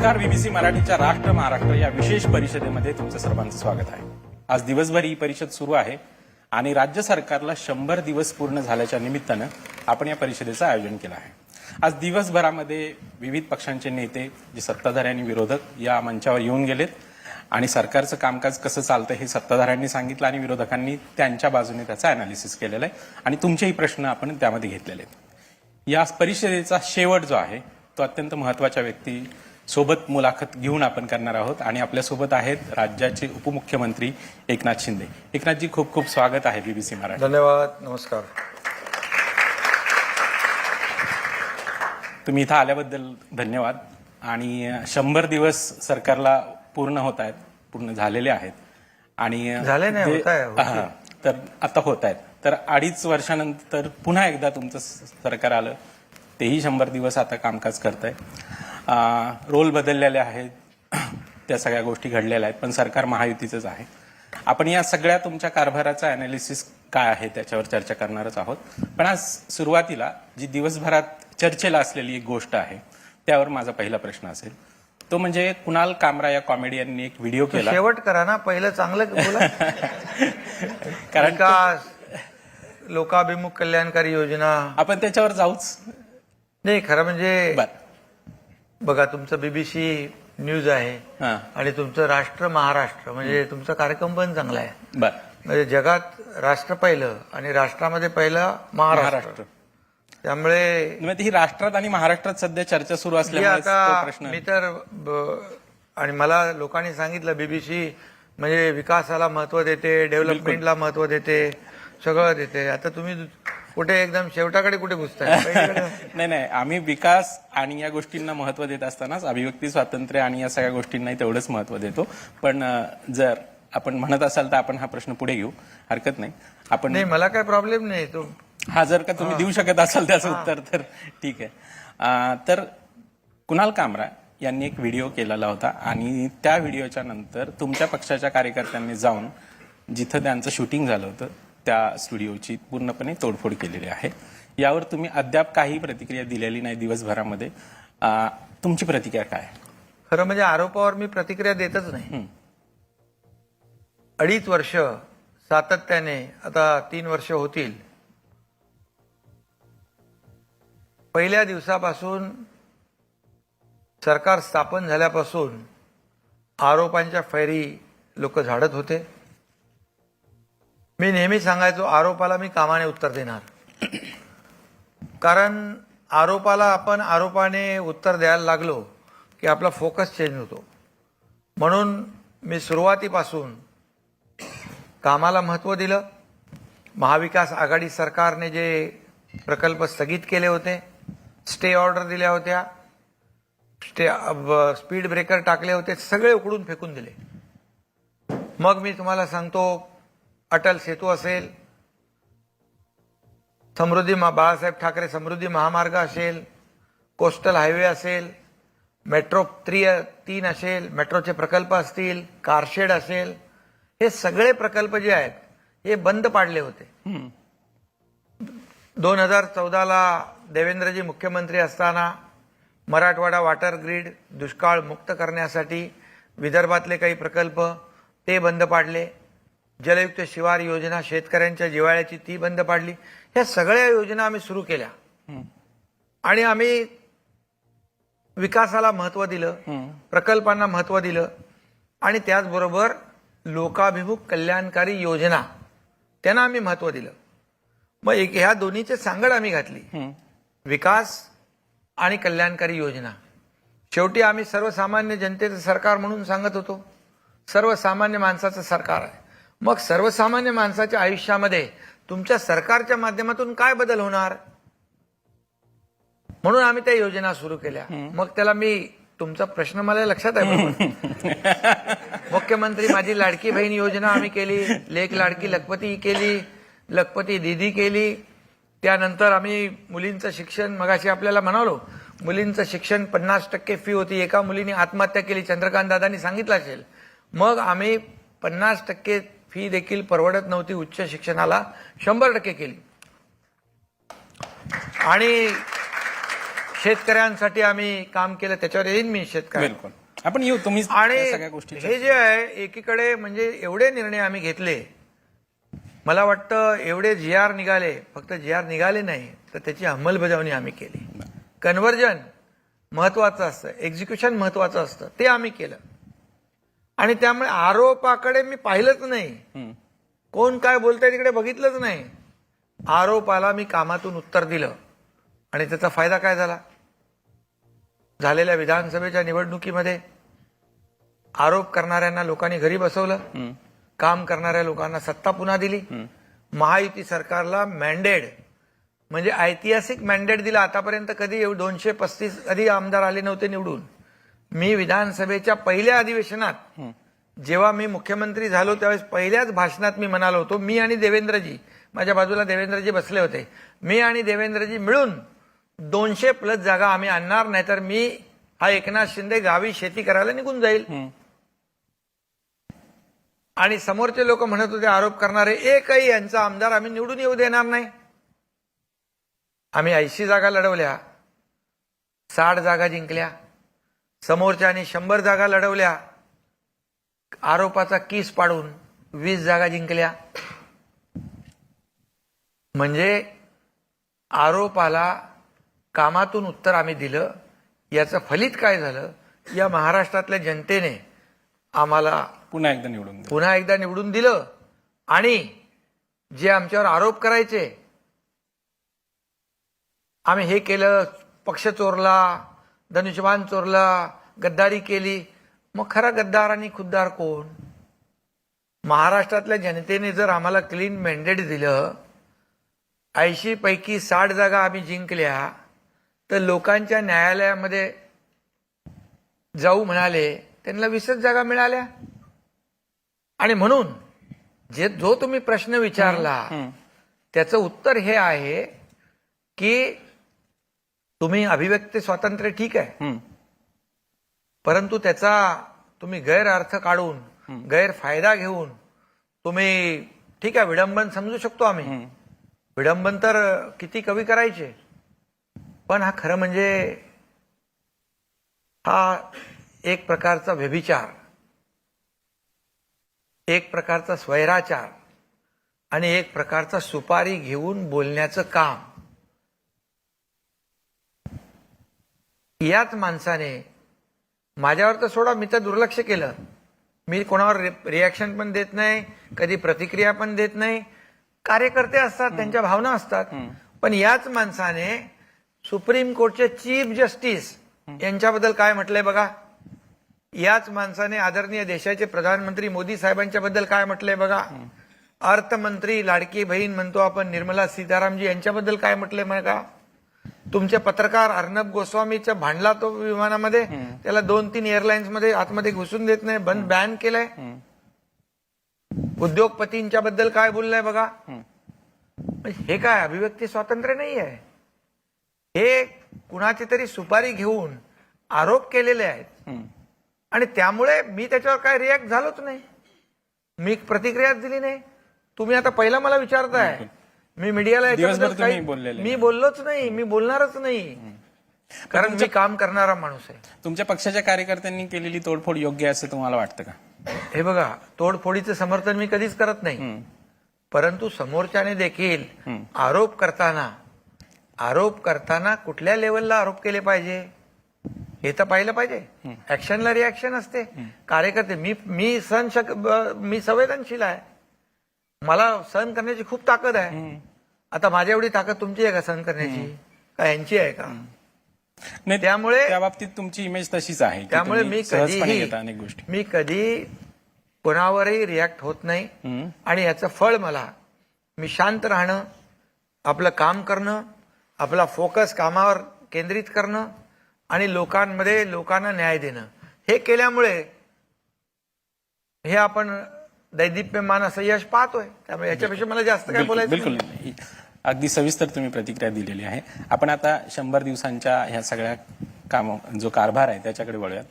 नमस्कार. बीबीसी मराठीच्या राष्ट्र महाराष्ट्र या विशेष परिषदेमध्ये तुमचं सर्वांचं स्वागत आहे. आज दिवसभर ही परिषद सुरू आहे आणि राज्य सरकारला 100 दिवस पूर्ण झाल्याच्या निमित्तानं आपण या परिषदेचं आयोजन केलं आहे. आज दिवसभरामध्ये विविध पक्षांचे नेते, जे सत्ताधारी आणि विरोधक या मंचावर येऊन गेलेत आणि सरकारचं कामकाज कसं चालतं हे सत्ताधाऱ्यांनी सांगितलं आणि विरोधकांनी त्यांच्या बाजूने त्याचं अनालिसिस केलेलं आहे आणि तुमचेही प्रश्न आपण त्यामध्ये घेतलेले आहेत. या परिषदेचा शेवट जो आहे तो अत्यंत महत्वाच्या व्यक्ती सोबत मुलाखत घेऊन आपण करणार आहोत आणि आपल्यासोबत आहेत राज्याचे उपमुख्यमंत्री एकनाथ शिंदे. एकनाथजी, खूप खूप स्वागत आहे बीबीसी मराठी. धन्यवाद. नमस्कार. तुम्ही इथं आल्याबद्दल धन्यवाद. आणि 100 दिवस सरकारला पूर्ण होत आहेत, पूर्ण झालेले आहेत आणि झाले नाही, होत आहे. तर आता होत आहेत. तर 2.5 वर्षानंतर पुन्हा एकदा तुमचं सरकार आलं, तेही 100 दिवस आता कामकाज करत आहे. रोल बदललेले आहेत, त्या सगळ्या गोष्टी घडलेल्या आहेत, पण सरकार महायुतीचंच आहे. आपण या सगळ्या तुमच्या कारभाराचा अनालिसिस काय आहे त्याच्यावर चर्चा करणारच आहोत. पण आज सुरुवातीला जी दिवसभरात चर्चेला असलेली एक गोष्ट आहे त्यावर माझा पहिला प्रश्न असेल, तो म्हणजे कुणाल कामरा या कॉमेडियननी एक व्हिडिओ केला. शेवट करा ना, पहिलं चांगलं बोला. कारण का लोकाभिमुख कल्याणकारी योजना, आपण त्याच्यावर जाऊच. नाही खरं म्हणजे बर, बघा, तुमचं बीबीसी न्यूज आहे आणि तुमचं राष्ट्र महाराष्ट्र म्हणजे तुमचा कार्यक्रम पण चांगला आहे. बर, म्हणजे जगात राष्ट्र पहिलं आणि राष्ट्रामध्ये पहिलं महाराष्ट्र. त्यामुळे ही राष्ट्रात आणि महाराष्ट्रात सध्या चर्चा सुरू असल्यामुळे आता प्रश्न मी तर आणि मला लोकांनी सांगितलं बीबीसी म्हणजे विकासाला महत्व देते, डेव्हलपमेंटला महत्व देते, सगळं देते. आता तुम्ही कुठे एकदम शेवटाकडे कुठे घुसताय? नाही, आम्ही विकास आणि या गोष्टींना महत्व देत असतानाच अभिव्यक्ती स्वातंत्र्य आणि या सगळ्या गोष्टींनाही तेवढंच महत्व देतो. पण जर आपण म्हणत असाल तर आपण हा प्रश्न पुढे घेऊ, हरकत नाही. आपण नाही, मला काय प्रॉब्लेम नाही. तो हा जर का तुम्ही देऊ शकत असाल त्याचं उत्तर तर ठीक आहे. तर कुणाल कामरा यांनी एक व्हिडिओ केलेला होता आणि त्या व्हिडिओच्या नंतर तुमच्या पक्षाच्या कार्यकर्त्यांनी जाऊन जिथं त्यांचं शूटिंग झालं होतं त्या स्टुडिओची पूर्णपणे तोडफोड केलेली आहे. यावर तुम्ही अद्याप काही प्रतिक्रिया दिलेली नाही दिवसभरामध्ये. तुमची प्रतिक्रिया काय? खरं म्हणजे आरोपावर मी प्रतिक्रिया देतच नाही. 2.5 वर्ष सातत्याने, आता 3 वर्ष होतील, पहिल्या दिवसापासून सरकार स्थापन झाल्यापासून आरोपांच्या फैरी लोक झाडत होते. मी नेहमी सांगायचो आरोपाला मी कामाने उत्तर देणार, कारण आपण आरोपाने उत्तर द्यायला लागलो की आपला फोकस चेंज होतो. म्हणून मी सुरुवातीपासून कामाला महत्त्व दिलं. महाविकास आघाडी सरकारने जे प्रकल्प स्थगित केले होते, स्टे ऑर्डर दिल्या होत्या, स्पीड ब्रेकर टाकले होते, सगळे उकडून फेकून दिले. मग मी तुम्हाला सांगतो, अटल सेतू असेल, बाळासाहेब ठाकरे समृद्धी महामार्ग असेल, कोस्टल हायवे असेल, मेट्रो 3 असेल, मेट्रोचे प्रकल्प असतील, कारशेड असेल, हे सगळे प्रकल्प जे आहेत हे बंद पाडले होते. 2014ला देवेंद्रजी मुख्यमंत्री असताना मराठवाडा वॉटर ग्रीड दुष्काळ मुक्त करण्यासाठी विदर्भातले काही प्रकल्प ते बंद पाडले. जलयुक्त शिवार योजना शेतकऱ्यांच्या जिव्हाळ्याची ती बंद पाडली. ह्या सगळ्या योजना आम्ही सुरू केल्या आणि आम्ही विकासाला महत्व दिलं, प्रकल्पांना महत्व दिलं आणि त्याचबरोबर लोकाभिमुख कल्याणकारी योजना त्यांना आम्ही महत्व दिलं. मग ह्या दोन्हीची सांगड आम्ही घातली, विकास आणि कल्याणकारी योजना. शेवटी आम्ही सर्वसामान्य जनतेचं सरकार म्हणून सांगत होतो, सर्वसामान्य माणसाचं सरकार आहे. मग सर्वसामान्य माणसाच्या आयुष्यामध्ये तुमच्या सरकारच्या माध्यमातून काय बदल होणार, म्हणून आम्ही त्या योजना सुरू केल्या. मग त्याला तुमचा प्रश्न मला लक्षात आहे. मुख्यमंत्री माझी लाडकी बहीण योजना आम्ही केली, लेक लाडकी लखपती केली, लखपती दीदी केली. त्यानंतर आम्ही मुलींचं शिक्षण, मगाशी आपल्याला म्हणालो, मुलींचं शिक्षण 50% फी होती, एका मुलीने आत्महत्या केली, चंद्रकांत दादांनी सांगितलं असेल. मग आम्ही 50% फी देखील परवडत नव्हती उच्च शिक्षणाला, 100% केली. आणि शेतकऱ्यांसाठी आम्ही काम केलं, त्याच्यावर येईन मी शेतकरी. बिलकुल आपण येऊ, तुम्ही आणि त्या सगळ्या गोष्टी हे जे आहे एकीकडे म्हणजे एवढे निर्णय आम्ही घेतले, मला वाटतं एवढे GR निघाले, फक्त GR निघाले नाही तर त्याची अंमलबजावणी आम्ही केली. कन्व्हर्जन महत्वाचं असतं, एक्झिक्युशन महत्वाचं असतं, ते आम्ही केलं. आणि त्यामुळे आरोपाकडे मी पाहिलंच नाही, कोण काय बोलतंय तिकडे बघितलंच नाही. आरोपाला मी कामातून उत्तर दिलं आणि त्याचा फायदा काय झाला? झालेल्या विधानसभेच्या निवडणुकीमध्ये आरोप करणाऱ्यांना लोकांनी घरी बसवलं, काम करणाऱ्या लोकांना सत्ता पुन्हा दिली. महायुती सरकारला मॅन्डेट म्हणजे ऐतिहासिक मॅन्डेट दिला. आतापर्यंत कधी 235 कधी आमदार आले नव्हते निवडून. मी विधानसभेच्या पहिल्या अधिवेशनात जेव्हा मी मुख्यमंत्री झालो त्यावेळेस पहिल्याच भाषणात मी म्हणालो होतो, मी आणि देवेंद्रजी, माझ्या बाजूला देवेंद्रजी बसले होते, मी आणि देवेंद्रजी मिळून 200+ जागा आम्ही आणणार, नाहीतर मी हा एकनाथ शिंदे गावी शेती करायला निघून जाईल. आणि समोरचे लोक म्हणत होते आरोप करणारे, एकही यांचा आमदार आम्ही निवडून येऊ देणार नाही. आम्ही 80 जागा लढवल्या, 60 जागा जिंकल्या. समोरच्यानी 100 जागा लढवल्या, आरोपाचा किस पाडून 20 जागा जिंकल्या. म्हणजे आरोपाला कामातून उत्तर आम्ही दिलं. याचं फलित काय झालं? या महाराष्ट्रातल्या जनतेने आम्हाला पुन्हा एकदा निवडून दिलं. आणि जे आमच्यावर आरोप करायचे, आम्ही हे केलं, पक्ष चोरला, धनुष्यबाण चोरला, गद्दारी केली, मग खरा गद्दार आणि खुद्दार कोण? महाराष्ट्रातल्या जनतेने जर आम्हाला क्लीन मॅन्डेट दिलं, 80 पैकी 60 जागा आम्ही जिंकल्या, तर लोकांच्या न्यायालयामध्ये जाऊ म्हणाले, त्यांना 20 जागा मिळाल्या. आणि म्हणून जो तुम्ही प्रश्न विचारला त्याचं उत्तर हे आहे की तुम्ही अभिव्यक्ती स्वातंत्र्य ठीक आहे, परंतु त्याचा तुम्ही गैरअर्थ काढून, गैरफायदा घेऊन तुम्ही, ठीक आहे विडंबन समजू शकतो आम्ही, विडंबन तर किती कवी करायचे, पण हा खरं म्हणजे हा एक प्रकारचा व्यभिचार, एक प्रकारचा स्वैराचार आणि एक प्रकारचा सुपारी घेऊन बोलण्याचं काम. याच माणसाने माझ्यावर तर सोडा, मी तर दुर्लक्ष केलं. मी कोणावर रिॲक्शन पण देत नाही, कधी प्रतिक्रिया पण देत नाही. कार्यकर्ते असतात, त्यांच्या भावना असतात. पण याच माणसाने सुप्रीम कोर्टचे चीफ जस्टिस यांच्याबद्दल काय म्हटलंय बघा. याच माणसाने आदरणीय देशाचे प्रधानमंत्री मोदी साहेबांच्या बद्दल काय म्हटलंय बघा. अर्थमंत्री लाडकी बहीण म्हणतो आपण निर्मला सीतारामजी यांच्याबद्दल काय म्हटलंय बघा. तुमचे पत्रकार अर्णब गोस्वामीचा भांडला तो विमानामध्ये, त्याला 2-3 एअरलाइन्स मध्ये आतमध्ये घुसून देत नाही, बॅन केलंय. उद्योगपतींच्या बद्दल काय बोललाय बघा. हे काय अभिव्यक्ती स्वातंत्र्य नाही आहे, हे कुणाची तरी सुपारी घेऊन आरोप केलेले आहेत. आणि त्यामुळे मी त्याच्यावर काय रिॲक्ट झालोच नाही, मी प्रतिक्रियाच दिली नाही. तुम्ही आता पहिला मला विचारताय, मी मीडियाला मी बोललोच नाही, मी बोलणारच नाही, कारण मी काम करणारा माणूस आहे. तुमच्या पक्षाच्या कार्यकर्त्यांनी केलेली तोडफोड योग्य आहे असं तुम्हाला वाटतं का? हे बघा, तोडफोडीचं समर्थन मी कधीच करत नाही, परंतु समोरच्याने देखील आरोप करताना कुठल्या लेवलला आरोप केले पाहिजे हे तर पाहिलं पाहिजे. ऍक्शनला रिॲक्शन असते. कार्यकर्ते मी संवेदनशील आहे, मला सहन करण्याची खूप ताकद आहे. आता माझ्या एवढी ताकद तुमची आहे का सहन करण्याची, का यांची आहे का? नाही, त्यामुळे त्या बाबतीत तुमची इमेज तशीच आहे. त्यामुळे मी कधी कोणावरही रिॲक्ट होत नाही. आणि याचं फळ मी शांत राहणं, आपलं काम करणं, आपला फोकस कामावर केंद्रित करणं आणि लोकांना न्याय देणं, हे केल्यामुळे हे आपण दैदिप्यमान असं यश पाहतोय. त्यामुळे याच्यापेक्षा मला जास्त काय बोलायचं बिलकुल नाही. अगदी सविस्तर तुम्ही प्रतिक्रिया दिलेली आहे. आपण आता 100 दिवसांच्या ह्या सगळ्या जो कारभार आहे त्याच्याकडे वळूयात.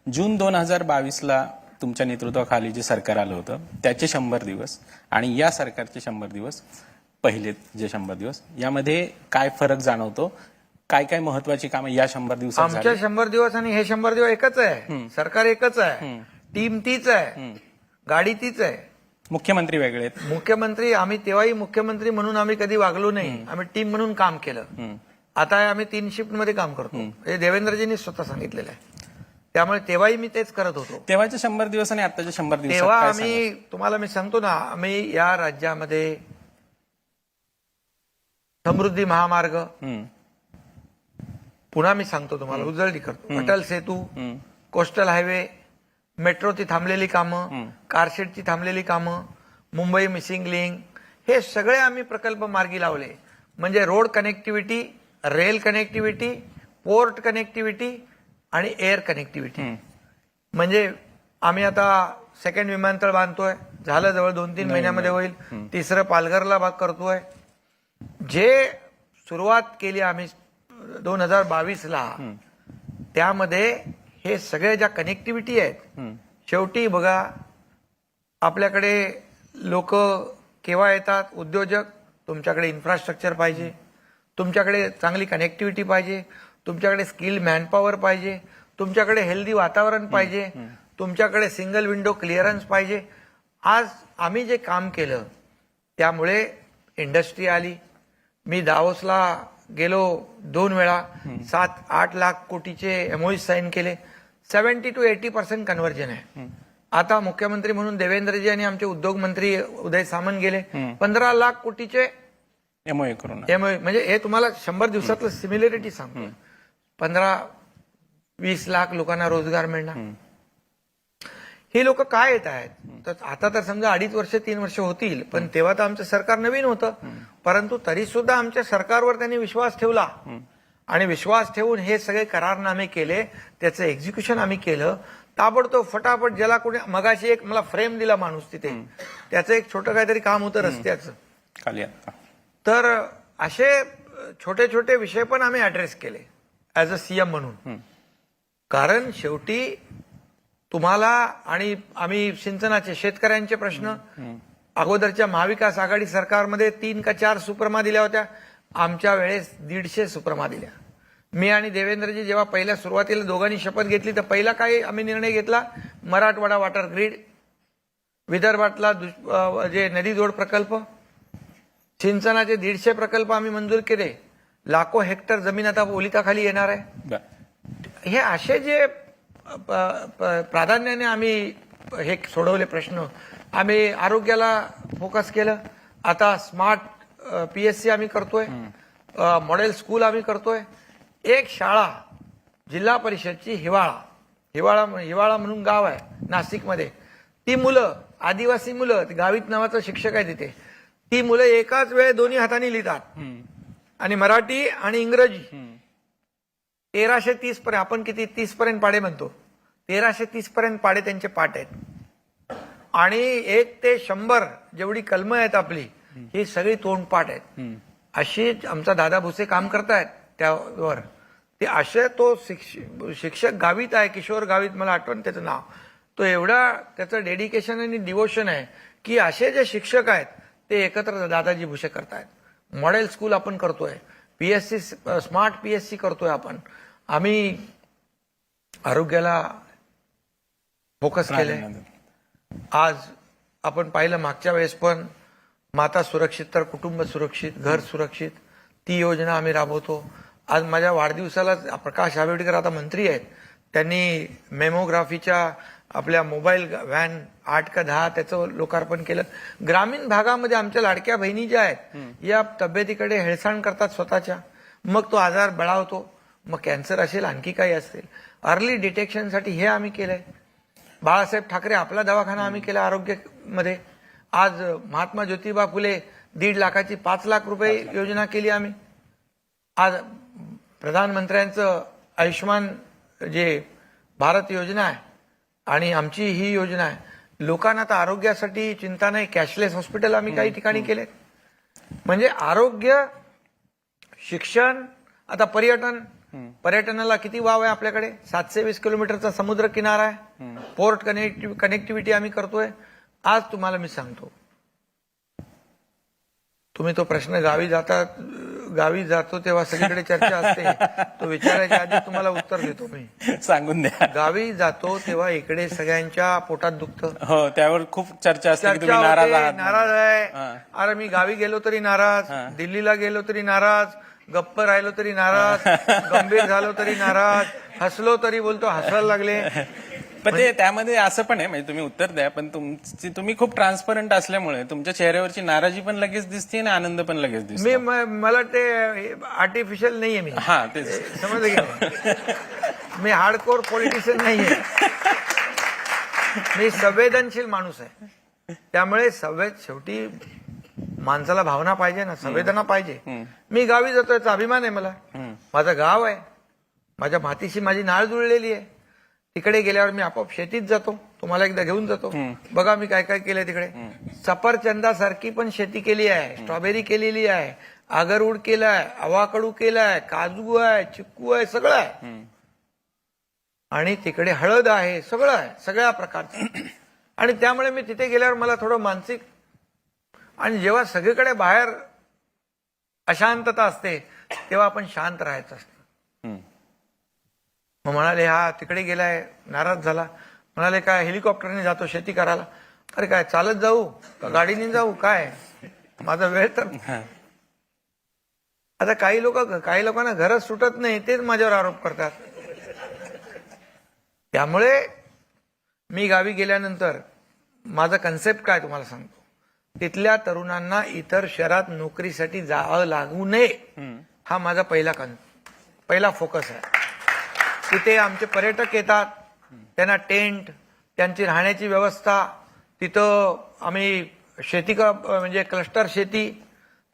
जून 2022ला तुमच्या नेतृत्वाखाली जे सरकार आलं होतं त्याचे 100 दिवस आणि या सरकारचे 100 दिवस, पहिले जे 100 दिवस, यामध्ये काय फरक जाणवतो? काय काय महत्वाची कामं या 100 दिवसात आमच्या झाली? 100 दिवस आणि हे 100 दिवस एकच आहे. सरकार एकच आहे. टीम तीच आहे. गाडी तीच आहे. मुख्यमंत्री वेगळे आहेत. मुख्यमंत्री आम्ही तेव्हाही मुख्यमंत्री म्हणून आम्ही कधी वागलो नाही. आम्ही टीम म्हणून काम केलं. आता आम्ही 3 शिफ्ट मध्ये काम करतो. हे देवेंद्रजींनी स्वतः सांगितलेलं आहे. त्यामुळे तेव्हाही मी तेच करत होतो. तेव्हाचे 100 दिवस आणि आताच्या 100 दिवसात तेव्हा काय आम्ही तुम्हाला मी सांगतो ना, आम्ही या राज्यामध्ये समृद्धी महामार्ग, सांगाल? पुन्हा मी सांगतो तुम्हाला, उजळणी करतो. अटल सेतू, कोस्टल हायवे, मेट्रोची थांबलेली कामं, कारशेडची थांबलेली कामं, मुंबई मिसिंग लिंक, हे सगळे आम्ही प्रकल्प मार्गी लावले. म्हणजे road connectivity, rail connectivity, port connectivity आणि एअर कनेक्टिव्हिटी. म्हणजे आम्ही आता सेकंड विमानतळ बांधतोय, झालं जवळ 2-3 महिन्यामध्ये होईल. तिसरं पालघरला भाग करतोय. जे सुरुवात केली आम्ही 2022ला, त्यामध्ये हे सगळे ज्या कनेक्टिव्हिटी आहेत, शेवटी बघा आपल्याकडे लोक केव्हा येतात, उद्योजक, तुमच्याकडे इन्फ्रास्ट्रक्चर पाहिजे, तुमच्याकडे चांगली कनेक्टिव्हिटी पाहिजे, तुमच्याकडे स्किल मॅनपॉवर पाहिजे, तुमच्याकडे हेल्दी वातावरण पाहिजे, तुमच्याकडे सिंगल विंडो क्लिअरन्स पाहिजे. आज आम्ही जे काम केलं त्यामुळे इंडस्ट्री आली. मी दावोसला गेलो 2 वेळा, 7-8 लाख कोटीचे एमओयू साईन केले. 70 to 80% कन्व्हर्जन आहे. आता मुख्यमंत्री म्हणून देवेंद्रजी आणि आमचे उद्योग मंत्री उदय सामंत गेले, 15 लाख कोटीचे एमओए करून एमओयू. म्हणजे हे तुम्हाला 100 दिवसातलं सिमिलरिटी सांगतो. 15-20 लाख लोकांना रोजगार मिळणार. ही लोक काय येत आहेत? तर आता तर समजा 2.5 वर्ष 3 वर्ष होतील, पण तेव्हा तर आमचं सरकार नवीन होतं. परंतु तरी सुद्धा आमच्या सरकारवर त्यांनी विश्वास ठेवला आणि विश्वास ठेवून हे सगळे करारनामे केले. त्याचं एक्झिक्युशन आम्ही केलं ताबडतोब, फटाफट. ज्याला कोणी मगाशी एक मला फ्रेम दिला माणूस तिथे, त्याचं एक छोटं काहीतरी काम होतं रस्त्याचं. खाली आता तर असे छोटे छोटे विषय पण आम्ही ऍड्रेस केले ऍज अ सीएम म्हणून. कारण शेवटी तुम्हाला आणि आम्ही सिंचनाचे, शेतकऱ्यांचे प्रश्न, अगोदरच्या महाविकास आघाडी सरकारमध्ये 3 का 4 सुप्रमा दिल्या होत्या. आमच्या वेळेस 150 सुप्रमा दिल्या. मी आणि देवेंद्रजी जेव्हा पहिल्या सुरुवातीला दोघांनी शपथ घेतली, तर पहिला काय आम्ही निर्णय घेतला, मराठवाडा वॉटर ग्रीड, विदर्भातला जे नदी जोड प्रकल्प, सिंचनाचे 150 प्रकल्प आम्ही मंजूर केले. लाखो हेक्टर जमीन आता ओलिताखाली येणार आहे. हे असे जे प्राधान्याने आम्ही हे सोडवले प्रश्न. आम्ही आरोग्याला फोकस केलं. आता स्मार्ट पीएससी आम्ही करतोय, मॉडेल स्कूल आम्ही करतोय. एक शाळा जिल्हा परिषदची हिवाळा म्हणून गाव आहे नाशिकमध्ये, ती मुलं, आदिवासी मुलं, गावित नावाचा शिक्षक आहे तिथे, ती मुलं एकाच वेळे दोन्ही हाताने लिहितात आणि मराठी आणि इंग्रजी. 1330 पर्यंत, आपण किती 30 पर्यंत पाडे म्हणतो, 1330 पर्यंत पाडे त्यांचे पाठ आहेत. आणि 1 ते 100 जेवढी कलमं आहेत आपली, ही सगळी तोंडपाठ आहेत. अशी आमचा दादा भुसे काम करतायत त्यावर. ते असे तो शिक्षक गावित आहे, किशोर गावित, मला आठवण त्याचं नाव. तो एवढा त्याचं डेडिकेशन आणि डिवोशन आहे की असे जे शिक्षक आहेत ते एकत्र दादाजी भुसे करतायत. मॉडेल स्कूल आपण करतोय, पीएससी, स्मार्ट पीएससी करतोय आपण. आम्ही आरोग्याला फोकस केलंय. आज आपण पाहिलं मागच्या वेळेस पण, माता सुरक्षित तर कुटुंब सुरक्षित, घर सुरक्षित, ती योजना आम्ही राबवतो. आज माझ्या वाढदिवसाला प्रकाश आंबेडकर आता मंत्री आहेत, त्यांनी मेमोग्राफीच्या आपल्या मोबाईल व्हॅन 8 का 10 त्याचं लोकार्पण केलं. ग्रामीण भागामध्ये आमच्या लाडक्या बहिणी ज्या आहेत या तब्येतीकडे हेळसाण करतात स्वतःच्या, मग तो आजार बळावतो, मग कॅन्सर असेल, आणखी काही असेल, अर्ली डिटेक्शनसाठी हे आम्ही केलंय. बाळासाहेब ठाकरे आपला दवाखाना आम्ही केला आरोग्यामध्ये. आज महात्मा ज्योतिबा फुले 1.5 लाखाची 5 लाख रुपये योजना केली आम्ही. आज प्रधानमंत्र्यांचं आयुष्यमान जे भारत योजना आहे आणि आमची ही योजना आहे. लोकांना आता आरोग्यासाठी चिंता नाही, कॅशलेस हॉस्पिटल आम्ही काही ठिकाणी केले. म्हणजे आरोग्य, शिक्षण, आता पर्यटनाला किती वाव आहे आपल्याकडे. 720 किलोमीटरचा समुद्र किनारा आहे, पोर्ट कनेक्टिव्हिटी आम्ही करतोय. आज तुम्हाला मी सांगतो, तुम्ही तो प्रश्न गावी जातात, गावी जातो तेव्हा सगळीकडे चर्चा असते, तो विचारायच्या आधी तुम्हाला उत्तर देतो मी. सांगून द्या. गावी जातो तेव्हा इकडे सगळ्यांच्या पोटात दुखतं, हो, त्यावर खूप चर्चा असते की चर्चा तुम्ही नाराज होते, आहात. नाराज आहे. हा. अरे मी गावी गेलो तरी नाराज, दिल्लीला गेलो तरी नाराज, गप्प राहिलो तरी नाराज, गंभीर झालो तरी नाराज, हसलो तरी बोलतो हसायला लागले. पण ते त्यामध्ये असं पण आहे, म्हणजे तुम्ही उत्तर द्या, पण तुम्ही खूप ट्रान्सपरंट असल्यामुळे तुमच्या चेहऱ्यावरची नाराजी पण लगेच दिसते आणि आनंद पण लगेच दिसतो. मला ते आर्टिफिशियल नाहीये मी, हा, तेच. समजलं की मी हार्डकोर पॉलिटिशियन नाहीये, मी संवेदनशील माणूस आहे. त्यामुळे शेवटी माणसाला भावना पाहिजे ना, संवेदना पाहिजे. मी गावी जातो याचा अभिमान आहे मला, माझं गाव आहे, माझ्या मातीशी माझी नाळ जुळलेली आहे. तिकडे गेल्यावर मी आपोआप शेतीत जातो, तुम्हाला एकदा घेऊन जातो. बघा मी काय काय केलंय तिकडे. सफरचंदासारखी पण शेती केली आहे, स्ट्रॉबेरी केलेली आहे, आगरवूड केलाय, अवाकडू केलाय, काजू आहे, चिक्कू आहे, सगळं आहे. आणि तिकडे हळद आहे, सगळं आहे, सगळ्या प्रकारचं. आणि त्यामुळे मी तिथे गेल्यावर मला थोडं मानसिक, आणि जेव्हा सगळीकडे बाहेर अशांतता असते तेव्हा आपण शांत राहायचं असतं. मग म्हणाले हा तिकडे गेलाय, नाराज झाला. म्हणाले काय हेलिकॉप्टरने जातो शेती करायला. अरे काय चालत जाऊ का गाडीने जाऊ, काय माझा वेळ तर. आता काही लोकांना घरच सुटत नाही, तेच माझ्यावर आरोप करतात. त्यामुळे मी गावी गेल्यानंतर माझा कन्सेप्ट काय तुम्हाला सांगतो. तिथल्या तरुणांना इतर शहरात नोकरीसाठी जावं लागू नये, हा माझा पहिला फोकस आहे. तिथे आमचे पर्यटक येतात, त्यांना टेंट, त्यांची राहण्याची व्यवस्था, तिथं आम्ही शेती म्हणजे क्लस्टर शेती,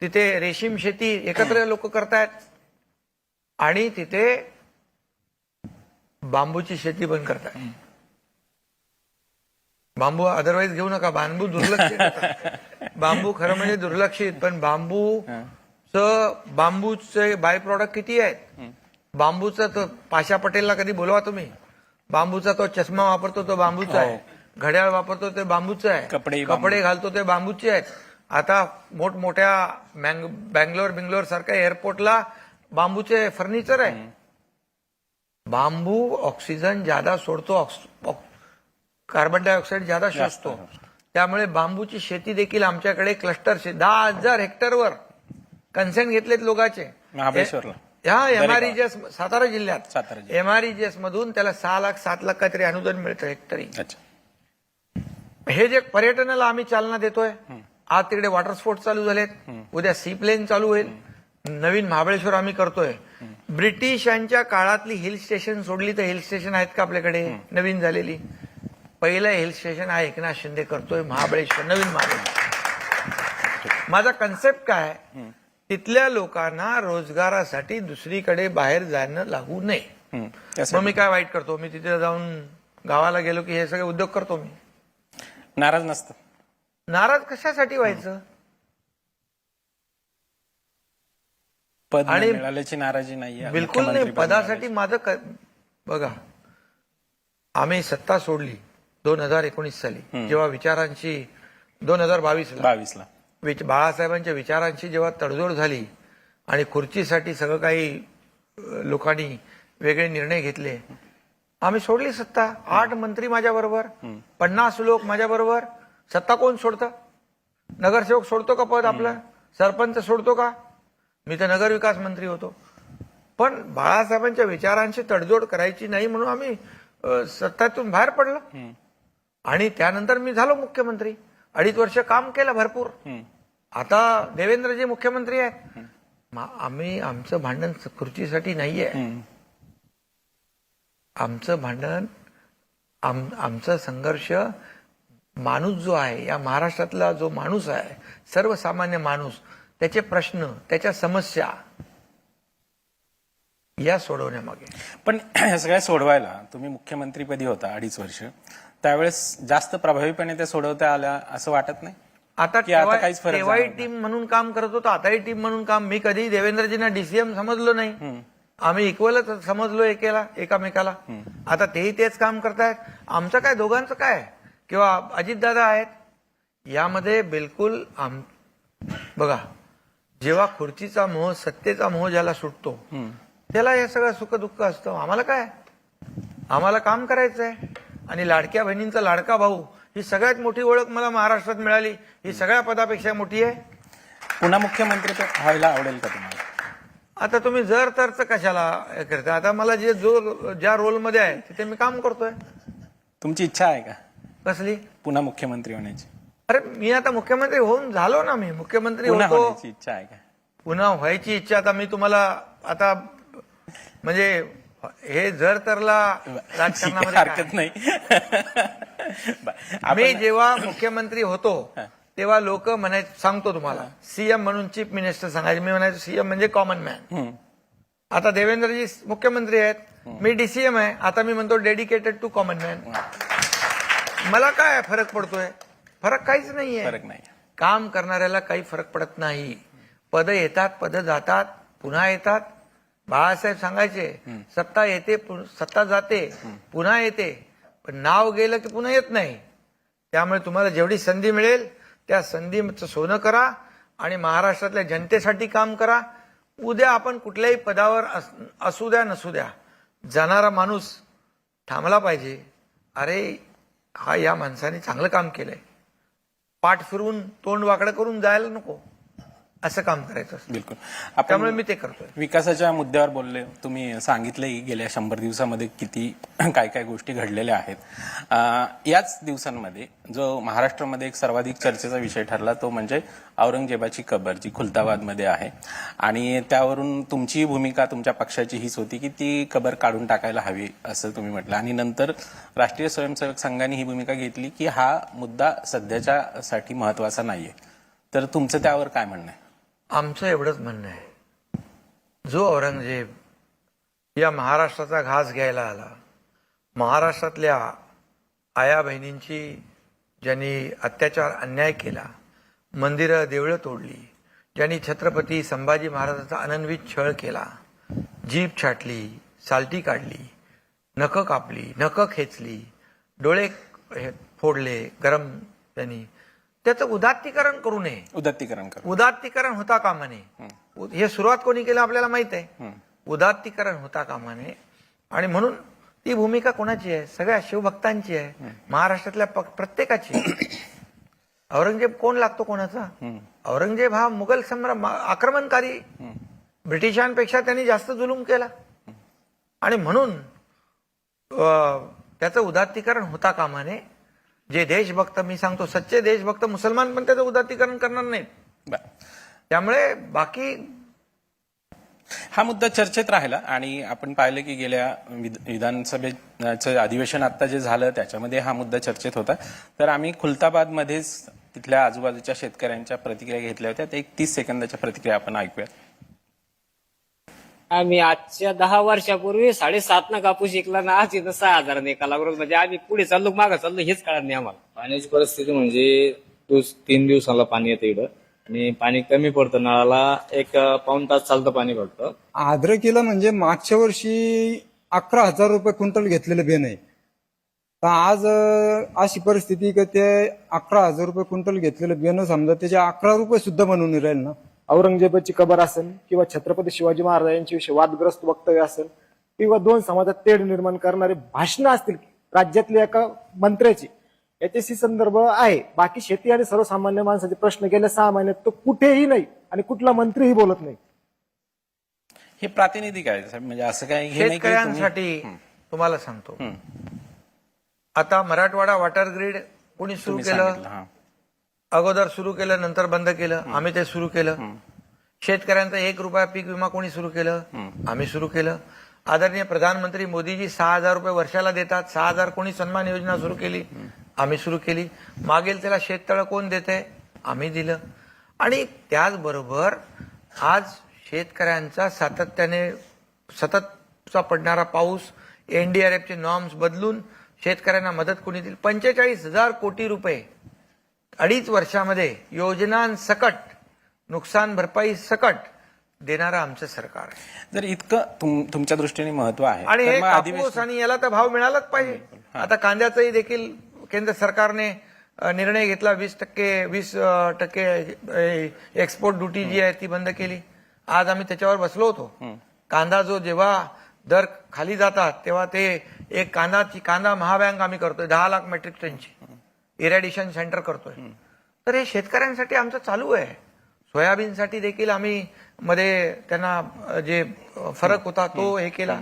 तिथे रेशीम शेती एकत्र लोक करतायत. आणि तिथे बांबूची शेती पण करतायत. बांबू अदरवाईज घेऊ नका, बांबू दुर्लक्षित. बांबू खरं म्हणजे दुर्लक्षित, पण बांबूचे बाय प्रॉडक्ट किती आहेत. बांबूचा तो पाशा पटेलला कधी बोलवा तुम्ही, बांबूचा तो चष्मा वापरतो तो बांबूचा आहे, घड्याळ वापरतो ते बांबूचं आहे, कपडे घालतो ते बांबूचे आहेत. आता मोठमोठ्या बँगलोर सारख्या एअरपोर्टला बांबूचे फर्निचर आहे. बांबू ऑक्सिजन ज्यादा सोडतो, कार्बन डायऑक्साईड ज्यादा शोषतो. त्यामुळे बांबूची शेती देखील आमच्याकडे क्लस्टर 10,000 हेक्टरवर कन्सेंट घेतलेत लोकांचे. महाबळेश्वरला हा एमआरईजीएस सातारा जिल्ह्यात, एमआरईजीएस मधून त्याला 6 लाख 7 लाख काहीतरी अनुदान मिळतं हेक्टरी. हे जे पर्यटनाला आम्ही चालना देतोय, आज तिकडे वॉटर स्पोर्ट्स चालू झालेत, उद्या सी प्लेन चालू होईल, नवीन महाबळेश्वर आम्ही करतोय. ब्रिटिशांच्या काळातली हिल स्टेशन सोडली तर हिल स्टेशन आहेत का आपल्याकडे नवीन झालेली. पहिलं हिल स्टेशन हा एकनाथ शिंदे करतोय, महाबळेश्वर, नवीन महाबळेश्वर. माझा कन्सेप्ट काय, तिथल्या लोकांना रोजगारासाठी दुसरीकडे बाहेर जाणं लागू नये. मग मी काय वाईट करतो, मी तिथे जाऊन गावाला गेलो की हे सगळे उद्योग करतो मी. नाराज नसतं. नाराज कशासाठी व्हायचं. पद मिळाल्याची नाराजी नाही, बिलकुल नाही. पदासाठी माझं बघा, आम्ही सत्ता सोडली 2019 साली, जेव्हा विचारांची 2022ला बाळासाहेबांच्या विचारांची जेव्हा तडजोड झाली आणि खुर्चीसाठी सगळं काही लोकांनी वेगळे निर्णय घेतले, आम्ही सोडली सत्ता. 8 मंत्री माझ्या बरोबर, 50 लोक माझ्या बरोबर. सत्ता कोण सोडतं. नगरसेवक सोडतो का पद आपलं, सरपंच सोडतो का. मी तर नगर विकास मंत्री होतो. पण बाळासाहेबांच्या विचारांची तडजोड करायची नाही म्हणून आम्ही सत्तातून बाहेर पडलो. आणि त्यानंतर मी झालो मुख्यमंत्री. 2.5 वर्ष काम केलं भरपूर. आता देवेंद्रजी मुख्यमंत्री आहेत. आम्ही आमचं भांडण खुर्चीसाठी नाहीये. आमचं भांडण, आमचा संघर्ष माणूस जो आहे, या महाराष्ट्रातला जो माणूस आहे, सर्वसामान्य माणूस, त्याचे प्रश्न, त्याच्या समस्या या सोडवण्यामागे. पण हे सगळ्या सोडवायला तुम्ही मुख्यमंत्रीपदी होता 2.5 वर्ष, त्यावेळेस जास्त प्रभावीपणे ते सोडवता आल्या असं वाटत नाही. आता काहीच फरक तेव्हाही टीम म्हणून काम करत होतो, आताही टीम म्हणून काम. मी कधी देवेंद्रजींना डीसीएम समजलो नाही, आम्ही इक्वलच समजलो एकामेकाला. आता तेही तेच काम करतायत. आमचं काय, दोघांचं काय, किंवा अजितदादा आहेत, यामध्ये बिलकुल बघा, जेव्हा खुर्चीचा मोह, सत्तेचा मोह ज्याला सुटतो त्याला हे सगळं सुख दुःख असतं. आम्हाला काय, आम्हाला काम करायचंय. आणि लाडक्या बहिणींचा लाडका भाऊ ही सगळ्यात मोठी ओळख मला महाराष्ट्रात मिळाली. ही सगळ्या पदापेक्षा मोठी आहे. पुन्हा मुख्यमंत्री व्हायला आवडेल का तुम्हाला? आता तुम्ही जर तरच कशाला हे करता. आता मला ज्या रोलमध्ये आहे तिथे मी काम करतोय. तुमची इच्छा आहे का कसली? पुन्हा मुख्यमंत्री होण्याची? अरे मी आता मुख्यमंत्री होऊन झालो ना. मी मुख्यमंत्री पुन्हा होतो. होण्याची इच्छा आहे का? पुन्हा व्हायची इच्छा. आता मी तुम्हाला आता म्हणजे हे जर तरला राजकारणामध्ये हरकत नाही. मी जेव्हा मुख्यमंत्री होतो तेव्हा लोक म्हणायचे, सांगतो तुम्हाला, सीएम म्हणून चीफ मिनिस्टर सांगायचे. मी म्हणायचो सीएम म्हणजे कॉमन मॅन. आता देवेंद्रजी मुख्यमंत्री आहेत, मी डीसीएम आहे. आता मी म्हणतो डेडिकेटेड टू कॉमन मॅन. मला काय फरक पडतोय? फरक काहीच नाहीये. फरक नाही. काम करणाऱ्याला काही फरक पडत नाही. पद येतात, पद जातात, पुन्हा येतात. बाळासाहेब सांगायचे, सत्ता येते, सत्ता जाते, पुन्हा येते, पण नाव गेलं की पुन्हा येत नाही. त्यामुळे तुम्हाला जेवढी संधी मिळेल त्या संधीचं सोनं करा आणि महाराष्ट्रातल्या जनतेसाठी काम करा. उद्या आपण कुठल्याही पदावर असू द्या नसू द्या, जाणारा माणूस थांबला पाहिजे. अरे हा या माणसाने चांगलं काम केलंय, पाठ फिरवून तोंड वाकडं करून जायला नको, असं काम करायचं असतं. बिलकुल. त्यामुळे आपण मी ते करतोय. विकासाच्या मुद्द्यावर बोलले. तुम्ही सांगितलंही गेल्या 100 दिवसामध्ये किती काय काय गोष्टी घडलेल्या आहेत. याच दिवसांमध्ये जो महाराष्ट्रामध्ये एक सर्वाधिक चर्चेचा विषय ठरला तो म्हणजे औरंगजेबाची कबर, जी खुलताबादमध्ये आहे. आणि त्यावरून तुमची भूमिका, तुमच्या पक्षाची हीच होती की ती कबर काढून टाकायला हवी असं तुम्ही म्हटलं. आणि नंतर राष्ट्रीय स्वयंसेवक संघाने ही भूमिका घेतली की हा मुद्दा सध्याच्यासाठी महत्वाचा नाहीये. तर तुमचं त्यावर काय म्हणणं आहे? आमचं एवढंच म्हणणं आहे, जो औरंगजेब या महाराष्ट्राचा घास घ्यायला आला, महाराष्ट्रातल्या आया बहिणींची ज्यांनी अत्याचार अन्याय केला, मंदिरं देवळं तोडली, ज्यांनी छत्रपती संभाजी महाराजांचा अनन्वित छळ केला, जीभ छाटली, सालटी काढली, नखं कापली, नखं खेचली, डोळे फोडले गरम, त्यांनी त्याचं उदात्तीकरण करू नये. उदात्तीकरण होता कामा नये. हे सुरुवात कोणी केलं आपल्याला माहित आहे. उदात्तीकरण होता कामा नये. आणि म्हणून ती भूमिका कोणाची आहे? सगळ्या शिवभक्तांची आहे, महाराष्ट्रातल्या प्रत्येकाची. औरंगजेब कोण लागतो कोणाचा? औरंगजेब हा मुघल सम्राट, आक्रमणकारी, ब्रिटिशांपेक्षा त्यांनी जास्त जुलूम केला. आणि म्हणून त्याचं उदात्तीकरण होता कामा नये. जे देशभक्त, मी सांगतो सच्चे देशभक्त मुसलमान पण त्याचं उदात्तीकरण करणार नाहीत. त्यामुळे बाकी हा मुद्दा चर्चेत राहिला. आणि आपण पाहिलं की गेल्या विधानसभेचं अधिवेशन आता जे झालं त्याच्यामध्ये हा मुद्दा चर्चेत होता. तर आम्ही खुलताबादमध्येच तिथल्या आजूबाजूच्या शेतकऱ्यांच्या प्रतिक्रिया घेतल्या होत्या. ते 30 सेकंदाच्या प्रतिक्रिया आपण ऐकूया. आम्ही आजच्या 10 वर्षापूर्वी 7.5 कापूस शिकला ना, आज इथं 6,000 एका लागलो. म्हणजे आम्ही पुढे चाललो मागे चाललो हेच कळत नाही आम्हाला. पाण्याची परिस्थिती म्हणजे 3 दिवसाला पाणी येतं इकडं आणि पाणी कमी पडतं. नळाला एक पाऊण तास चालतं पाणी पडतं. अद्रकीला म्हणजे मागच्या वर्षी 11,000 रुपये क्विंटल घेतलेलं बेन आहे. तर आज अशी परिस्थिती की ते 11,000 रुपये क्विंटल घेतलेलं बेन समजा त्याचे 11 रुपये सुद्धा बनवून राहील ना. औरंगजेबाची कबर असेल किंवा छत्रपती शिवाजी महाराजांच्या विषयी वादग्रस्त वक्तव्य असेल किंवा 2 समाजात तेढ निर्माण करणारे भाषणं असतील राज्यातल्या एका मंत्र्याची, याच्याशी संदर्भ आहे. बाकी शेती आणि सर्वसामान्य माणसाचे प्रश्न गेल्या 6 महिन्यात तो कुठेही नाही आणि कुठला मंत्रीही बोलत नाही. हे प्रातिनिधिक आहे साहेब, म्हणजे असं काही हे नाही की शेतकऱ्यांसाठी तुम्हाला सांगतो. आता मराठवाडा वॉटर ग्रीड कोणी सुरू केलं? अगोदर सुरू केलं, नंतर बंद केलं. आम्ही ते सुरू केलं. शेतकऱ्यांचा 1 रुपया पीक विमा कोणी सुरू केलं? आम्ही सुरू केलं. आदरणीय प्रधानमंत्री मोदीजी 6,000 रुपये वर्षाला देतात. 6,000 कोणी सन्मान योजना सुरू केली? आम्ही सुरू केली. मागेल त्याला शेततळं कोण देते? आम्ही दिलं. आणि त्याचबरोबर आज शेतकऱ्यांचा सातत्याने सततचा पडणारा पाऊस, एनडीआरएफचे नॉर्म्स बदलून शेतकऱ्यांना मदत कोणी दिली? 45,000 कोटी रुपये 2.5 वर्षामध्ये योजनांसकट, नुकसान भरपाई सकट देणारं आमचं सरकार आहे. जर इतकं तुमच्या दृष्टीने महत्व आहे आणि तर हे मग कापूस आणि याला तर भाव मिळालाच पाहिजे. आता कांद्याचंही देखील केंद्र सरकारने निर्णय घेतला 20% एक्सपोर्ट ड्युटी जी आहे ती बंद केली. आज आम्ही त्याच्यावर बसलो होतो. कांदा जो जेव्हा दर खाली जातात तेव्हा ते एक कांदा महाबँक आम्ही करतोय 10 लाख मेट्रिक टनची इरॅडिशन सेंटर करतोय. तर हे शेतकऱ्यांसाठी आमचं चालू आहे. सोयाबीनसाठी देखील आम्ही मध्ये त्यांना जे फरक होता तो हे केला.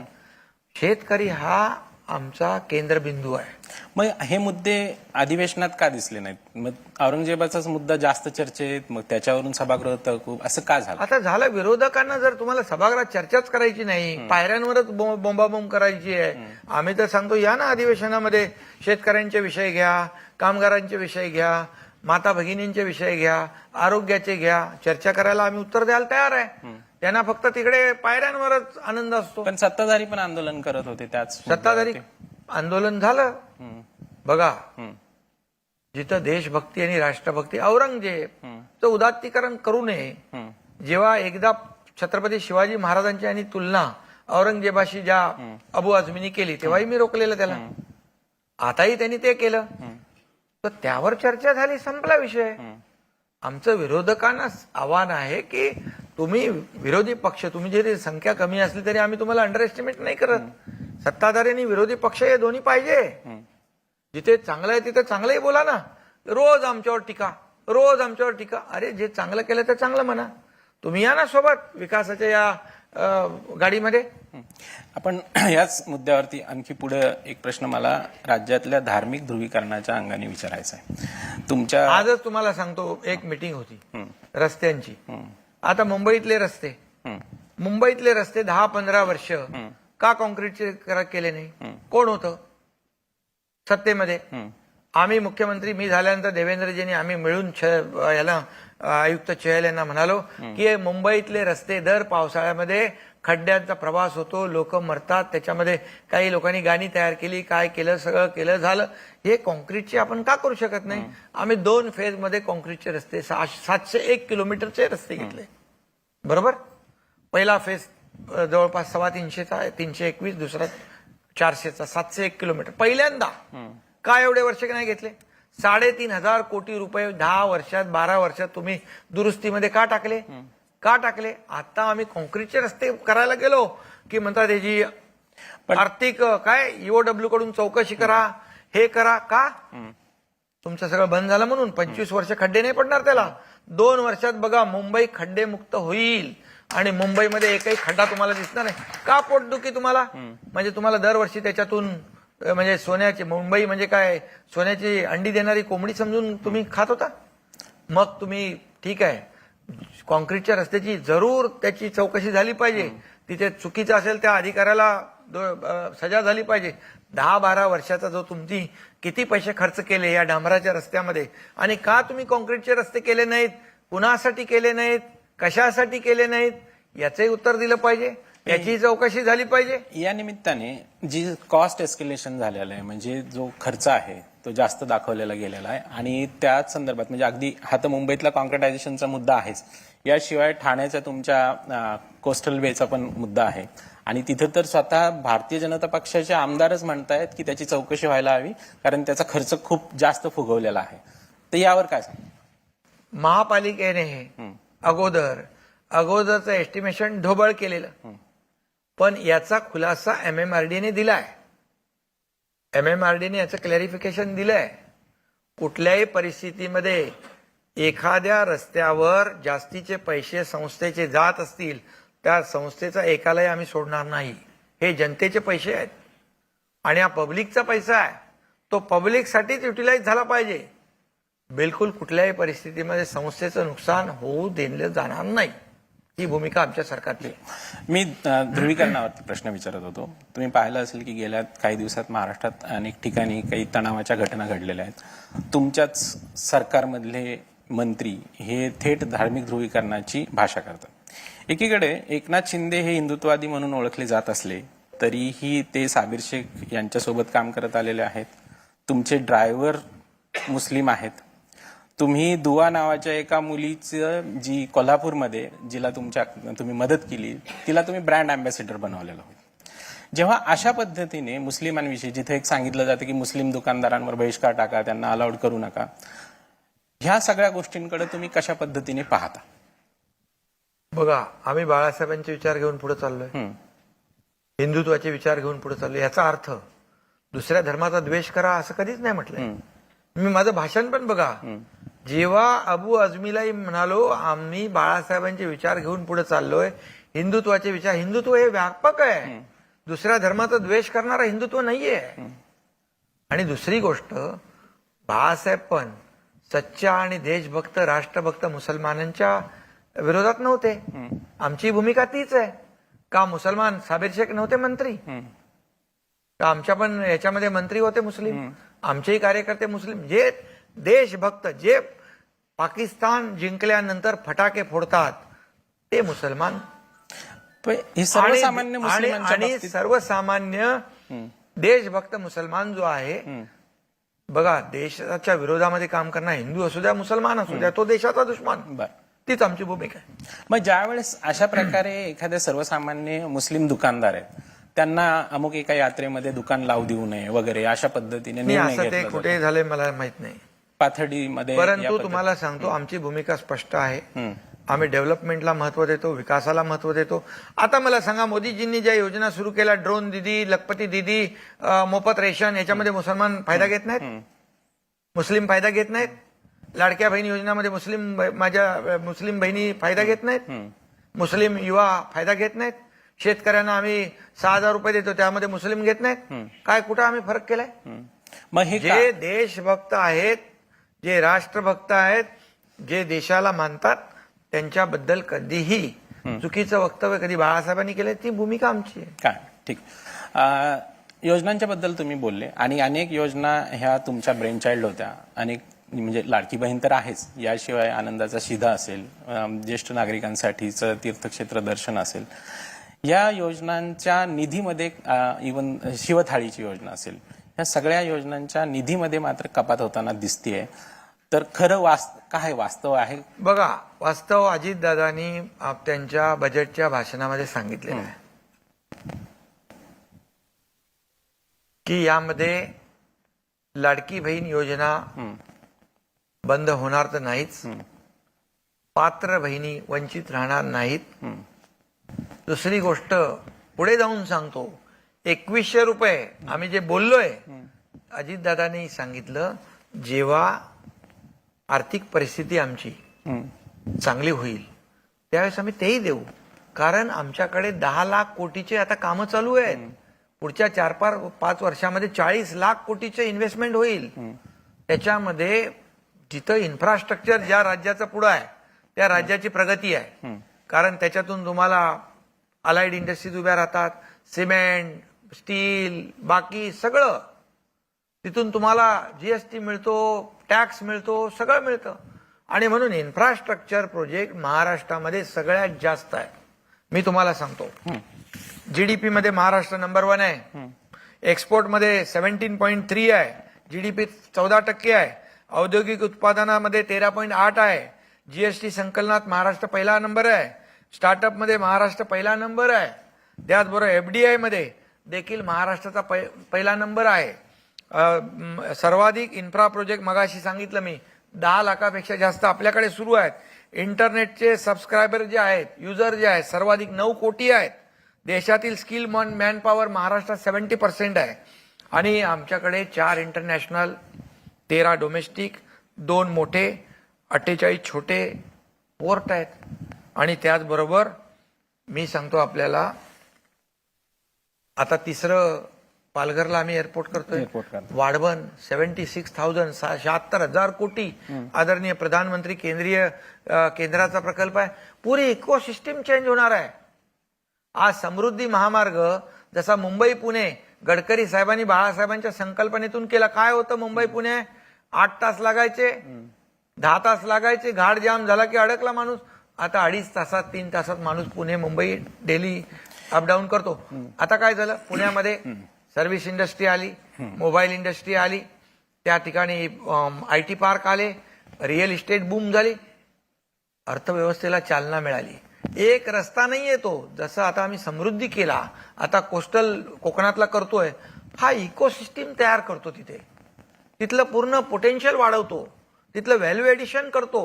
शेतकरी हा आमचा केंद्रबिंदू आहे. मग हे मुद्दे अधिवेशनात का दिसले नाहीत? मग औरंगजेबाचाच मुद्दा जास्त चर्चेत, मग त्याच्यावरून सभागृह तहकूब असं का झालं? आता झालं, विरोधकांना जर तुम्हाला सभागृहात चर्चाच करायची नाही, पायऱ्यांवरच बोंबाबोंब करायची आहे, आम्ही तर सांगतो या ना अधिवेशनामध्ये शेतकऱ्यांचे विषय घ्या, कामगारांचे विषय घ्या, माता भगिनींचे विषय घ्या, आरोग्याचे घ्या, चर्चा करायला आम्ही उत्तर द्यायला तयार आहे. त्यांना फक्त तिकडे पायऱ्यांवरच आनंद असतो. पण सत्ताधारी पण आंदोलन करत होते त्याच सत्ताधारी आंदोलन झालं. बघा, जिथं देशभक्ती आणि राष्ट्रभक्ती, औरंगजेबचं उदात्तीकरण करू नये. जेव्हा एकदा छत्रपती शिवाजी महाराजांची आणि तुलना औरंगजेबाशी ज्या अबू आझमीनी केली तेव्हाही मी रोखलेलं त्याला. आताही त्यांनी ते केलं. तर त्यावर चर्चा झाली, संपला विषय. आमचं विरोधकांना आव्हान आहे की तुम्ही विरोधी पक्ष, तुम्ही जरी संख्या कमी असली तरी आम्ही तुम्हाला अंडर एस्टिमेट नाही करत. सत्ताधारी आणि विरोधी पक्ष हे दोन्ही पाहिजे. जिथे चांगलं आहे तिथे चांगलंही बोला ना. रोज आमच्यावर टीका, रोज आमच्यावर टीका. अरे जे चांगलं केलं ते चांगलं म्हणा. तुम्ही या ना सोबत विकासाच्या या गाडीमध्ये. आपण याच मुद्द्यावरती आणखी पुढे एक प्रश्न मला राज्यातल्या धार्मिक ध्रुवीकरणाच्या अंगाने विचारायचा आहे. तुमच्या आजच तुम्हाला सांगतो, एक मीटिंग होती रस्त्यांची. आता मुंबईतले रस्ते 10-15 वर्ष का कॉन्क्रीटचे केले नाही? कोण होतं सत्तेमध्ये? आम्ही मुख्यमंत्री, मी झाल्यानंतर देवेंद्रजींनी आम्ही मिळून याला आयुक्त चहल यांना म्हणालो की मुंबईतले रस्ते दर पावसाळ्यामध्ये खड्ड्यांचा प्रवास होतो, लोक मरतात. त्याच्यामध्ये काही लोकांनी गाणी तयार केली, काय केलं, सगळं केलं झालं. हे कॉन्क्रीटचे आपण का करू शकत नाही? आम्ही 2 फेजमध्ये कॉन्क्रीटचे रस्ते 701 किलोमीटरचे रस्ते घेतले. बरोबर. पहिला फेज जवळपास 325चा आहे, 321, दुसरा 400चा, 701 किलोमीटर पहिल्यांदा. का एवढे वर्ष नाही घेतले? 3,500 कोटी रुपये 10 वर्षात 12 वर्षात तुम्ही दुरुस्तीमध्ये का टाकले? आता आम्ही कॉन्क्रीटचे रस्ते करायला गेलो की म्हणतात याची आर्थिक काय ईओडब्ल्यू कडून चौकशी करा, हे करा. का? तुमचं सगळं बंद झालं म्हणून. 25 वर्ष खड्डे नाही पडणार त्याला. 2 वर्षात बघा मुंबई खड्डे मुक्त होईल आणि मुंबईमध्ये एकही खड्डा तुम्हाला दिसणार नाही. का पोटदुखी तुम्हाला? म्हणजे तुम्हाला दरवर्षी त्याच्यातून म्हणजे सोन्याची, मुंबई म्हणजे काय सोन्याची अंडी देणारी कोंबडी समजून तुम्ही खात होता? मग तुम्ही ठीक आहे, कॉन्क्रीटच्या रस्त्याची जरूर त्याची चौकशी झाली पाहिजे. तिथे चुकीचं असेल त्या अधिकाऱ्याला सजा झाली पाहिजे. 10-12 वर्षाचा जो तुम्ही किती पैसे खर्च केले या डांबराच्या रस्त्यामध्ये, आणि का तुम्ही कॉन्क्रीटचे रस्ते केले नाहीत, कुणासाठी केले नाहीत, कशासाठी केले नाहीत, याचंही उत्तर दिलं पाहिजे. याची चौकशी झाली पाहिजे. या निमित्ताने जी कॉस्ट एस्केलेशन झालेलं आहे, म्हणजे जो खर्च आहे तो जास्त दाखवलेला गेलेला आहे, आणि त्याच संदर्भात म्हणजे अगदी हा तर मुंबईतला कॉन्क्रिटायझेशनचा मुद्दा आहेच, याशिवाय ठाण्याच्या तुमच्या कोस्टल वेचा पण मुद्दा आहे. आणि तिथं तर स्वतः भारतीय जनता पक्षाचे आमदारच म्हणतायत की त्याची चौकशी व्हायला हवी, कारण त्याचा खर्च खूप जास्त फुगवलेला आहे. तर यावर काय सांग? महापालिकेने हे अगोदरचं एस्टिमेशन ढोबळ केलेलं, पण याचा खुलासा MMRDने दिलाय. MMRDने याचं क्लॅरिफिकेशन दिलंय. कुठल्याही परिस्थितीमध्ये एखाद्या रस्त्यावर जास्तीचे पैसे संस्थेचे जात असतील, त्या संस्थेचा एकालाही आम्ही सोडणार नाही. हे जनतेचे पैसे आहेत आणि हा पब्लिकचा पैसा आहे. तो पब्लिकसाठीच युटिलाइज झाला पाहिजे. बिलकुल कुठल्याही परिस्थितीमध्ये संस्थेचं नुकसान होऊ दिलं जाणार नाही. ही भूमिका आमच्या सरकारची. मी ध्रुवीकरणावरती प्रश्न विचारत होतो. तुम्ही पाहिलं असेल की गेल्या काही दिवसात महाराष्ट्रात अनेक ठिकाणी काही तणावाच्या घटना घडलेल्या आहेत. तुमच्याच सरकारमधले मंत्री हे थेट धार्मिक ध्रुवीकरणाची भाषा करतात. एकीकडे एकनाथ शिंदे हे हिंदुत्ववादी म्हणून ओळखले जात असले तरीही ते साबिर शेख यांच्यासोबत काम करत आलेले आहेत. तुमचे ड्रायव्हर मुस्लिम आहेत. तुम्ही दुवा नावाच्या एका मुलीचं जी कोल्हापूरमध्ये जिला तुम्ही मदत केली, तिला तुम्ही ब्रँड अँबॅसेडर बनवलेलं होतं. जेव्हा अशा पद्धतीने मुस्लिमांविषयी जिथे एक सांगितलं जातं की मुस्लिम दुकानदारांवर बहिष्कार टाका, त्यांना अलाउड करू नका, ह्या सगळ्या गोष्टींकडे तुम्ही कशा पद्धतीने पाहता? बघा, आम्ही बाळासाहेबांचे विचार घेऊन पुढे चाललोय, हिंदुत्वाचे विचार घेऊन पुढे चाललोय. याचा अर्थ दुसऱ्या धर्माचा द्वेष करा असं कधीच नाही म्हटलंय. मी माझं भाषण पण बघा, जेव्हा अबू आझमीलाही म्हणालो आम्ही बाळासाहेबांचे विचार घेऊन पुढे चाललोय, हिंदुत्वाचे विचार, हिंदुत्व हे व्यापक आहे, दुसऱ्या धर्माचा द्वेष करणारा हिंदुत्व नाहीये. आणि दुसरी गोष्ट, बाळासाहेब पण सच्चा आणि देशभक्त राष्ट्रभक्त मुसलमानांच्या विरोधात नव्हते. आमची भूमिका तीच आहे. का मुसलमान साबिर शेख नव्हते मंत्री? का आमच्या पण याच्यामध्ये मंत्री होते मुस्लिम? आमचेही कार्यकर्ते मुस्लिम. जे देशभक्त, जे पाकिस्तान जिंकल्यानंतर फटाके फोडतात ते मुसलमान. पण हे सर्वसामान्य आणि मुस्लिमांच्या आणि बाबतीत- सर्वसामान्य देशभक्त मुसलमान जो आहे, बघा, देशाच्या विरोधामध्ये काम करणारा हिंदू असू द्या मुसलमान असू द्या, तो देशाचा दुश्मन. बरं. तीच आमची भूमिका आहे. मग ज्यावेळेस अशा प्रकारे एखाद्या सर्वसामान्य मुस्लिम दुकानदार आहेत, त्यांना अमुक एका यात्रेमध्ये दुकान लावू देऊ नये वगैरे अशा पद्धतीने नाही, निर्णय असं ते घेतला कुठे झाले मला माहित नाही. पाथर्डीमध्ये. परंतु तुम्हाला सांगतो, आमची भूमिका स्पष्ट आहे. आम्ही डेव्हलपमेंटला महत्व देतो, विकासाला महत्व देतो. आता मला सांगा, मोदीजींनी ज्या योजना सुरू केल्या, ड्रोन दीदी, लखपती दीदी, मोफत रेशन, याच्यामध्ये मुसलमान फायदा घेत नाहीत? मुस्लिम फायदा घेत नाहीत? लाडक्या बहीण योजनामध्ये माझ्या मुस्लिम बहिणी फायदा घेत नाहीत? मुस्लिम युवा फायदा घेत नाहीत? शेतकऱ्यांना आम्ही 6,000 रुपये देतो, त्यामध्ये मुस्लिम घेत नाहीत? काय, कुठं आम्ही फरक केलाय? मग हे जे देशभक्त आहेत, जे राष्ट्रभक्त आहेत, जे देशाला मानतात, त्यांच्याबद्दल कधीही चुकीचं वक्तव्य कधी बाळासाहेबांनी केलं, ती भूमिका आमची आहे. काय ठीक. योजनांच्या बद्दल तुम्ही बोलले आणि अनेक योजना ह्या तुमच्या ब्रेन चाइल्ड होत्या. अनेक म्हणजे लाडकी बहीण तर आहेच, याशिवाय आनंदाचा शिधा असेल, ज्येष्ठ नागरिकांसाठीचं तीर्थक्षेत्र दर्शन असेल, या योजनांच्या निधीमध्ये इवन शिवथाळीची योजना असेल, या सगळ्या योजनांच्या निधीमध्ये मात्र कपात होताना दिसतीये. तर खरं काय वास्तव आहे? बघा, वास्तव अजितदादांनी त्यांच्या बजेटच्या भाषणामध्ये सांगितलेलं आहे की यामध्ये लाडकी बहीण योजना बंद होणार तर नाहीच, पात्र बहिणी वंचित राहणार नाहीत. दुसरी गोष्ट पुढे जाऊन सांगतो, 2100 रुपये आम्ही जे बोललोय, अजितदादांनी सांगितलं जेव्हा आर्थिक परिस्थिती आमची चांगली होईल त्यावेळेस आम्ही तेही देऊ. कारण आमच्याकडे 10 लाख कोटीचे आता कामं चालू आहेत. पुढच्या 4-5 वर्षामध्ये 40 लाख कोटीचे इन्व्हेस्टमेंट होईल. त्याच्यामध्ये जिथं इन्फ्रास्ट्रक्चर ज्या राज्याचं पुढं आहे त्या राज्याची प्रगती आहे. कारण त्याच्यातून तुम्हाला अलाइड इंडस्ट्रीज उभ्या राहतात, सिमेंट, स्टील, बाकी सगळं. तिथून तुम्हाला जीएसटी मिळतो, टॅक्स मिळतो, सगळं मिळतं. आणि म्हणून इन्फ्रास्ट्रक्चर प्रोजेक्ट महाराष्ट्रामध्ये सगळ्यात जास्त आहे. मी तुम्हाला सांगतो, जीडीपी मध्ये महाराष्ट्र नंबर 1 आहे, एक्सपोर्ट मध्ये 17.3 आहे, जीडीपी 14% आहे, औद्योगिक उत्पादनामध्ये 13.8 आहे, जीएसटी संकलनात महाराष्ट्र पहिला नंबर आहे, स्टार्टअप मध्ये महाराष्ट्र पहिला नंबर आहे, त्याचबरोबर एफडीआय मध्ये देखील महाराष्ट्राचा पहिला नंबर आहे. सर्वाधिक इन्फ्रा प्रोजेक्ट मगाशी सांगितलं मी 10 लाखापेक्षा जास्त आपल्याकडे सुरू आहेत. इंटरनेटचे सबस्क्रायबर जे आहेत, युजर जे आहेत, सर्वाधिक 9 कोटी आहेत. देशातील स्किल मॅन पॉवर महाराष्ट्रात 70% आहे. आणि आमच्याकडे 4 इंटरनॅशनल, 13 डोमेस्टिक, 2 मोठे, 48 छोटे पोर्ट आहेत. आणि त्याचबरोबर मी सांगतो आपल्याला, आता 3रं पालघरला आम्ही एअरपोर्ट करतोय. वाढवण 76,000, 76,000 कोटी आदरणीय प्रधानमंत्री केंद्राचा प्रकल्प आहे. पुरी इकोसिस्टीम चेंज होणार आहे. आज समृद्धी महामार्ग जसा मुंबई पुणे गडकरी साहेबांनी बाळासाहेबांच्या संकल्पनेतून केला. काय होतं मुंबई पुणे? 8 तास लागायचे, 10 तास लागायचे, घाट जाम झाला की अडकला माणूस. आता 2.5 तासात 3 तासात माणूस पुणे मुंबई डेली अपडाऊन करतो. आता काय झालं, पुण्यामध्ये सर्व्हिस इंडस्ट्री आली, मोबाईल इंडस्ट्री आली, त्या ठिकाणी IT पार्क आले, रिअल इस्टेट बूम झाली, अर्थव्यवस्थेला चालना मिळाली. एक रस्ता नाही येतो. जसं आता आम्ही समृद्धी केला, आता कोस्टल कोकणातला करतोय, हा इकोसिस्टीम तयार करतो. तिथलं पूर्ण पोटेन्शियल वाढवतो, तिथलं व्हॅल्यू एडिशन करतो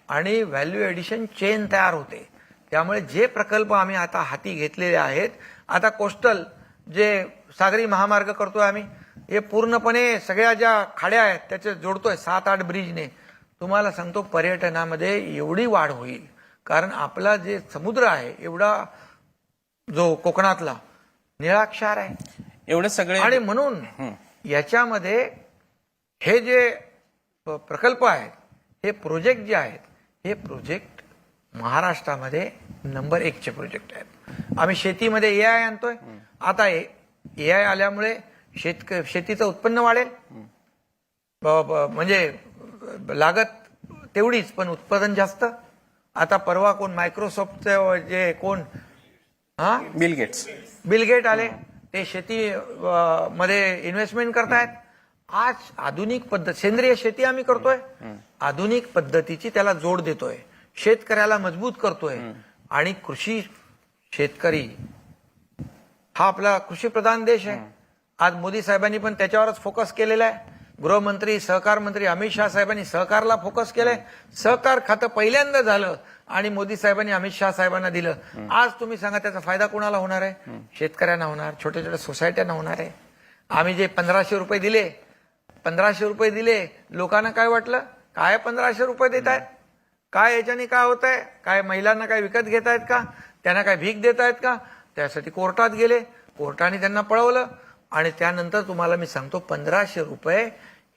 आणि व्हॅल्यू एडिशन चेन तयार होते. त्यामुळे जे प्रकल्प आम्ही आता हाती घेतलेले आहेत, आता कोस्टल जे सागरी महामार्ग करतोय आम्ही, हे पूर्णपणे सगळ्या ज्या खाड्या आहेत त्याचे जोडतोय 7-8 ब्रिजने. तुम्हाला सांगतो पर्यटनामध्ये एवढी वाढ होईल, कारण आपला जे समुद्र आहे एवढा जो कोकणातला निळाक्षार आहे एवढे सगळे आणि म्हणून याच्यामध्ये हे जे प्रकल्प आहेत, हे प्रोजेक्ट जे आहेत, हे प्रोजेक्ट महाराष्ट्रामध्ये नंबर 1चे प्रोजेक्ट आहेत. आम्ही शेतीमध्ये AI आणतोय. आता AI आल्यामुळे शेतीचं उत्पन्न वाढेल, म्हणजे लागत तेवढीच पण उत्पादन जास्त. आता परवा कोण मायक्रोसॉफ्टचे जे कोण बिल गेट आले, ते शेती मध्ये इन्व्हेस्टमेंट करतायत. आज आधुनिक पद्धत, सेंद्रिय शेती आम्ही करतोय, आधुनिक पद्धतीची त्याला जोड देतोय, शेतकऱ्याला मजबूत करतोय. आणि शेतकरी हा आपला कृषीप्रधान देश आहे. आज मोदी साहेबांनी पण त्याच्यावरच फोकस केलेला आहे. गृहमंत्री सहकार मंत्री अमित शहा साहेबांनी सहकारला फोकस केलंय. सहकार खातं पहिल्यांदा झालं आणि मोदी साहेबांनी अमित शहा साहेबांना दिलं. आज तुम्ही सांगा त्याचा फायदा कोणाला होणार आहे? शेतकऱ्यांना होणार, छोट्या छोट्या सोसायट्यांना होणार आहे. आम्ही जे 1500 रुपये दिले, लोकांना काय वाटलं, काय 1500 रुपये देत आहेत, काय याच्याने काय होत आहे, काय महिलांना काय विकत घेत आहेत का, त्यांना काय भीक देत आहेत का? त्यासाठी कोर्टात गेले, कोर्टाने त्यांना पळवलं. आणि त्यानंतर तुम्हाला मी सांगतो 1500 रुपये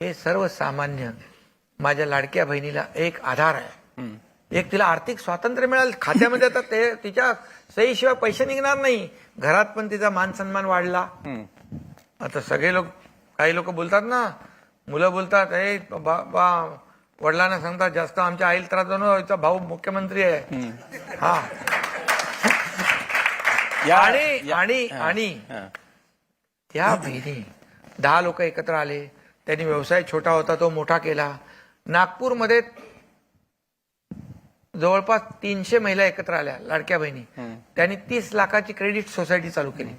हे सर्वसामान्य माझ्या लाडक्या बहिणीला एक आधार आहे. एक तिला आर्थिक स्वातंत्र्य मिळालं खात्यामध्ये. आता ते तिच्या सहीशिवाय पैसे निघणार नाही. घरात पण तिचा मान सन्मान वाढला. आता काही लोक बोलतात ना, मुलं बोलतात, वडिलांना सांगतात जास्त आमच्या आईला त्रास जाणो, भाऊ मुख्यमंत्री आहे. हा आणि त्या बहिणी 10 लोक एकत्र आले, त्यांनी व्यवसाय छोटा होता तो मोठा केला. नागपूरमध्ये जवळपास 300 महिला एकत्र आल्या, लाडक्या बहिणी. त्यांनी 30 लाखाची क्रेडिट सोसायटी चालू केली.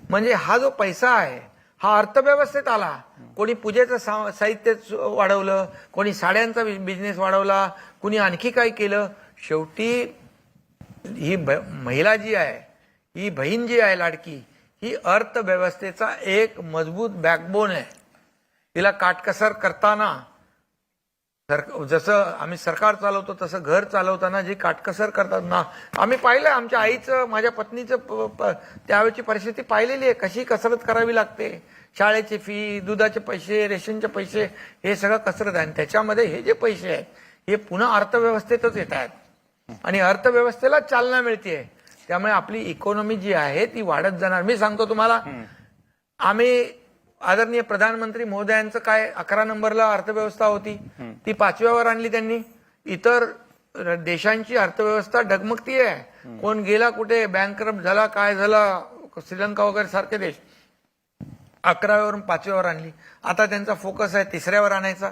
म्हणजे हा जो पैसा आहे हा अर्थव्यवस्थेत आला. कोणी पूजेचं साहित्य वाढवलं, कोणी साड्यांचा बिझनेस वाढवला, कोणी आणखी काय केलं. शेवटी ही महिला जी आहे, ही बहीण जी आहे लाडकी, ही अर्थव्यवस्थेचा एक मजबूत बॅकबोन आहे. तिला काटकसर करताना, जसं आम्ही सरकार चालवतो तसं घर चालवताना जी काटकसर करतात ना, आम्ही पाहिलं. आमच्या आईचं, माझ्या पत्नीचं त्यावेळची परिस्थिती पाहिलेली आहे, कशी कसरत करावी लागते. शाळेची फी, दुधाचे पैसे, रेशनचे पैसे, हे सगळं कसरत आहे. आणि त्याच्यामध्ये हे जे पैसे आहेत हे पुन्हा अर्थव्यवस्थेतच येत आहेत आणि अर्थव्यवस्थेला चालना मिळते. त्यामुळे आपली इकॉनॉमी जी आहे ती वाढत जाणार. मी सांगतो तुम्हाला, आम्ही आदरणीय प्रधानमंत्री महोदयांचं काय 11 नंबरला अर्थव्यवस्था होती, ती 5व्यावर आणली त्यांनी. इतर देशांची अर्थव्यवस्था डगमगती आहे. कोण गेला कुठे, बँकरप्ट झाला, काय झाला, श्रीलंका वगैरे सारखे देश 11व्यावरून 5व्यावर आणली. आता त्यांचा फोकस आहे 3ऱ्यावर आणायचा.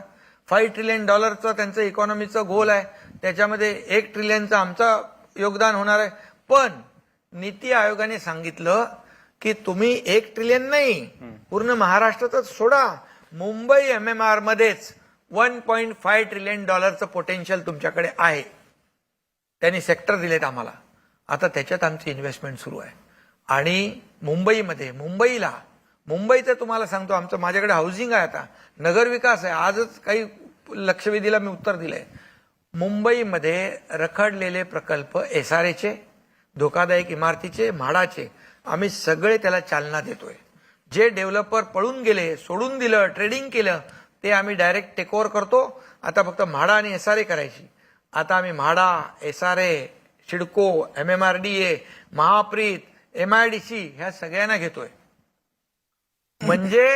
$5 ट्रिलियन त्यांचं इकॉनॉमीचं गोल आहे. त्याच्यामध्ये $1 ट्रिलियनचं आमचं योगदान होणार आहे. पण नीती आयोगाने सांगितलं की तुम्ही 1 ट्रिलियन नाही, पूर्ण महाराष्ट्रातच सोडा, मुंबई MMR मध्येच $1.5 ट्रिलियन पोटेन्शियल तुमच्याकडे आहे. त्यांनी सेक्टर दिलेत आम्हाला. आता त्याच्यात आमची इन्व्हेस्टमेंट सुरू आहे. आणि मुंबईचं तुम्हाला सांगतो, माझ्याकडे हाऊसिंग आहे, आता नगर विकास आहे. आजच काही लक्षवेधीला मी उत्तर दिलंय. मुंबईमध्ये रखडलेले प्रकल्प, SRAचे, धोकादायक इमारतीचे, म्हाडाचे, आम्ही सगळे त्याला चालना देतोय. जे डेव्हलपर पळून गेले, सोडून दिलं, ट्रेडिंग केलं, ते आम्ही डायरेक्ट टेक ओव्हर करतो. आता फक्त म्हाडा आणि SRA करायची. आता आम्ही MHADA, SRA, CIDCO, MMRDA, Mahapreet, MIDC ह्या सगळ्यांना घेतोय. म्हणजे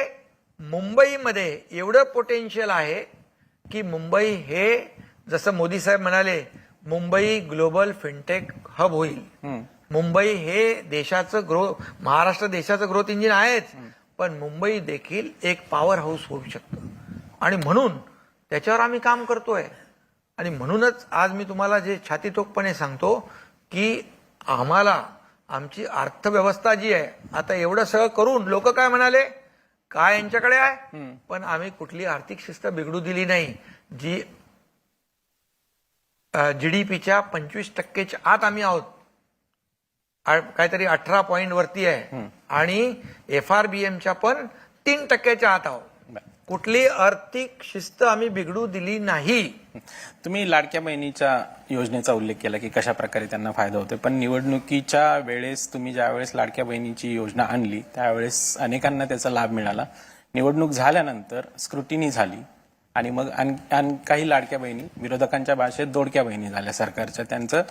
मुंबईमध्ये एवढं पोटेन्शियल आहे की मुंबई हे, जसं मोदी साहेब म्हणाले, मुंबई ग्लोबल फिनटेक हब होईल. मुंबई हे देशाचं महाराष्ट्र देशाचं ग्रोथ इंजिन आहेच, पण मुंबई देखील एक पॉवर हाऊस होऊ शकतं. आणि म्हणून त्याच्यावर आम्ही काम करतोय. आणि म्हणूनच आज मी तुम्हाला जे छातीतोकपणे सांगतो, की आम्हाला आमची अर्थव्यवस्था जी आहे, आता एवढं सगळं करून लोक काय म्हणाले, काय यांच्याकडे आहे, पण आम्ही कुठली आर्थिक शिस्त बिघडू दिली नाही. जी जीडीपीच्या 25% आत आम्ही आहोत, काहीतरी 18 पॉइंट वरती आहे, आणि FRBMच्या पण 3% आत आहोत. कुठली आर्थिक शिस्त आम्ही बिघडू दिली नाही. तुम्ही लाडक्या बहिणीच्या योजनेचा उल्लेख केला की कशा प्रकारे त्यांना फायदा होतो, पण निवडणुकीच्या वेळेस तुम्ही ज्यावेळेस लाडक्या बहिणीची योजना आणली त्यावेळेस अनेकांना त्याचा लाभ मिळाला. निवडणूक झाल्यानंतर स्क्रुटिनी झाली आणि मग काही लाडक्या बहिणी, विरोधकांच्या भाषेत दोडक्या बहिणी झाल्या सरकारच्या, त्यांचं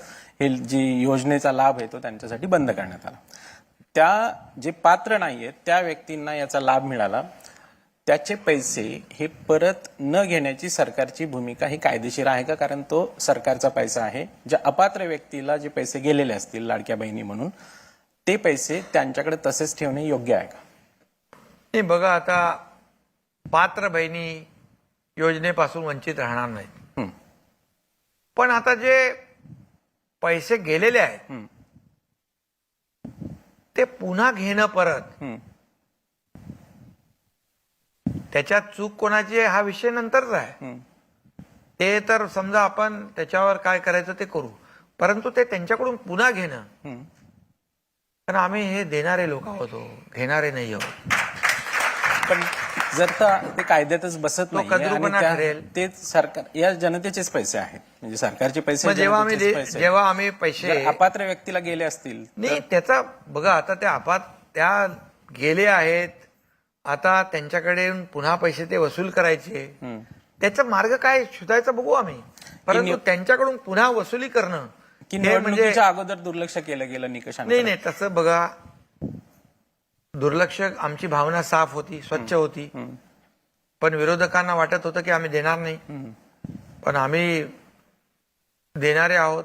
हे जी योजनेचा लाभ आहे तो त्यांच्यासाठी बंद करण्यात आला. त्या जे पात्र नाहीयेत त्या व्यक्तींना याचा लाभ मिळाला. त्याचे पैसे हे परत न घेण्याची सरकारची भूमिका ही कायदेशीर आहे का? कारण तो सरकारचा पैसा आहे. ज्या अपात्र व्यक्तीला जे पैसे गेलेले असतील लाडक्या बहिणी म्हणून, ते पैसे त्यांच्याकडे तसेच ठेवणे योग्य आहे का? नाही, बघा, आता पात्र बहिणी योजनेपासून वंचित राहणार नाहीत, पण आता जे पैसे गेलेले आहेत ते पुन्हा घेणं परत, त्याच्यात चूक कोणाची आहे हा विषय नंतरचा आहे. ते तर समजा आपण त्याच्यावर काय करायचं ते करू, परंतु ते त्यांच्याकडून पुन्हा घेणं, कारण आम्ही हे देणारे लोक आहोत, घेणारे नाही आहोत. पण जर ते कायद्यातच बसत नाही कद्रूपणा ठरेल. ते सरकार या जनतेचेच पैसे आहेत, म्हणजे सरकारचे पैसे, मग जेव्हा जनतेचेच आम्ही पैसे जर अपात्र व्यक्तीला गेले असतील नाही, त्याचा बघा, आता त्या गेले आहेत, आता त्यांच्याकडे पुन्हा पैसे ते वसूल करायचे, त्याचा मार्ग काय शोधायचा बघू आम्ही. परंतु त्यांच्याकडून पुन्हा वसुली करणं की हे म्हणजे निवडणुकीच्या अगोदर दुर्लक्ष केलं गेलं निकषांकडे? नाही, तसं बघा, दुर्लक्ष, आमची भावना साफ होती, स्वच्छ होती, पण विरोधकांना वाटत होतं की आम्ही देणार नाही, पण आम्ही देणारे आहोत.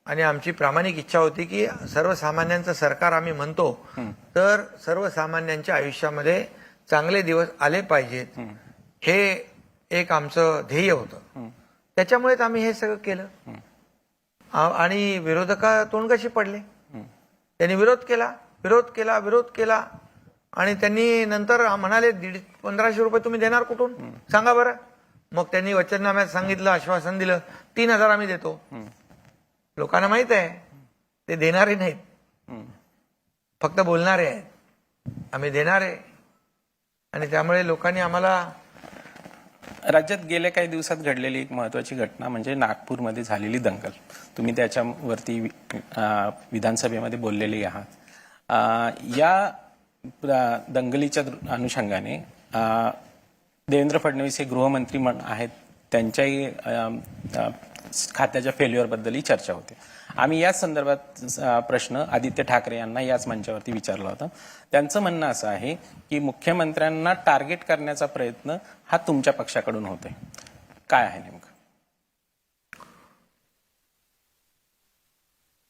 आणि आमची प्रामाणिक इच्छा होती की सर्वसामान्यांचं सरकार आम्ही म्हणतो, तर सर्वसामान्यांच्या आयुष्यामध्ये चांगले दिवस आले पाहिजेत, हे एक आमचं ध्येय होतं. त्याच्यामुळेच आम्ही हे सगळं केलं. आणि विरोधका तोंड कशी पडले, त्यांनी विरोध केला आणि त्यांनी नंतर म्हणाले 1,500 रुपये तुम्ही देणार कुठून सांगा बरं. मग त्यांनी वचननाम्यात सांगितलं, आश्वासन दिलं, 3,000 आम्ही देतो. लोकांना माहित आहे ते देणारे नाहीत, फक्त बोलणारे आहेत, आम्ही देणारे. आणि त्यामुळे लोकांनी आम्हाला. राज्यात गेल्या काही दिवसात घडलेली एक महत्वाची घटना म्हणजे नागपूरमध्ये झालेली दंगल. तुम्ही त्याच्यावरती विधानसभेमध्ये बोललेले आहात. या दंगलीच्या अनुषंगाने देवेंद्र फडणवीस हे गृहमंत्री आहेत, त्यांच्याही खात्याच्या फेल्युअरबद्दलही चर्चा होते. आम्ही याच संदर्भात प्रश्न आदित्य ठाकरे यांना याच मंचावरती विचारला होता. त्यांचं म्हणणं असं आहे की मुख्यमंत्र्यांना टार्गेट करण्याचा प्रयत्न हा तुमच्या पक्षाकडून होतोय. काय आहे नेमकं?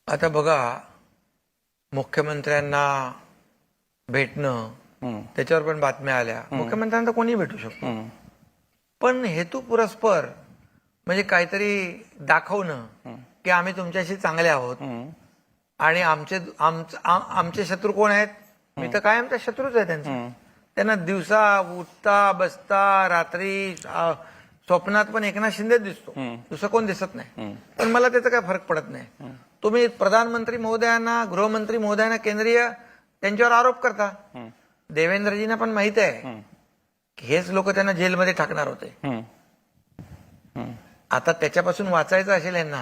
आता बघा, मुख्यमंत्र्यांना भेटणं, त्याच्यावर पण बातम्या आल्या. मुख्यमंत्र्यांना कोणी भेटू शकतो, पण हेतू पुरस्पर म्हणजे काहीतरी दाखवणं की आम्ही तुमच्याशी चांगले आहोत. आणि आमचे शत्रू कोण आहेत? मी तर काय आमचा शत्रूच आहे त्यांचा. त्यांना दिवसा उठता बसता रात्री स्वप्नात पण एकनाथ शिंदे दिसतो, दुसरं कोण दिसत नाही. पण मला त्याचा काय फरक पडत नाही. तुम्ही प्रधानमंत्री महोदयांना, गृहमंत्री महोदयांना, केंद्रीय त्यांच्यावर आरोप करता. देवेंद्रजींना पण माहित आहे की हेच लोक त्यांना जेलमध्ये टाकणार होते. आता त्याच्यापासून वाचायचं असेल यांना,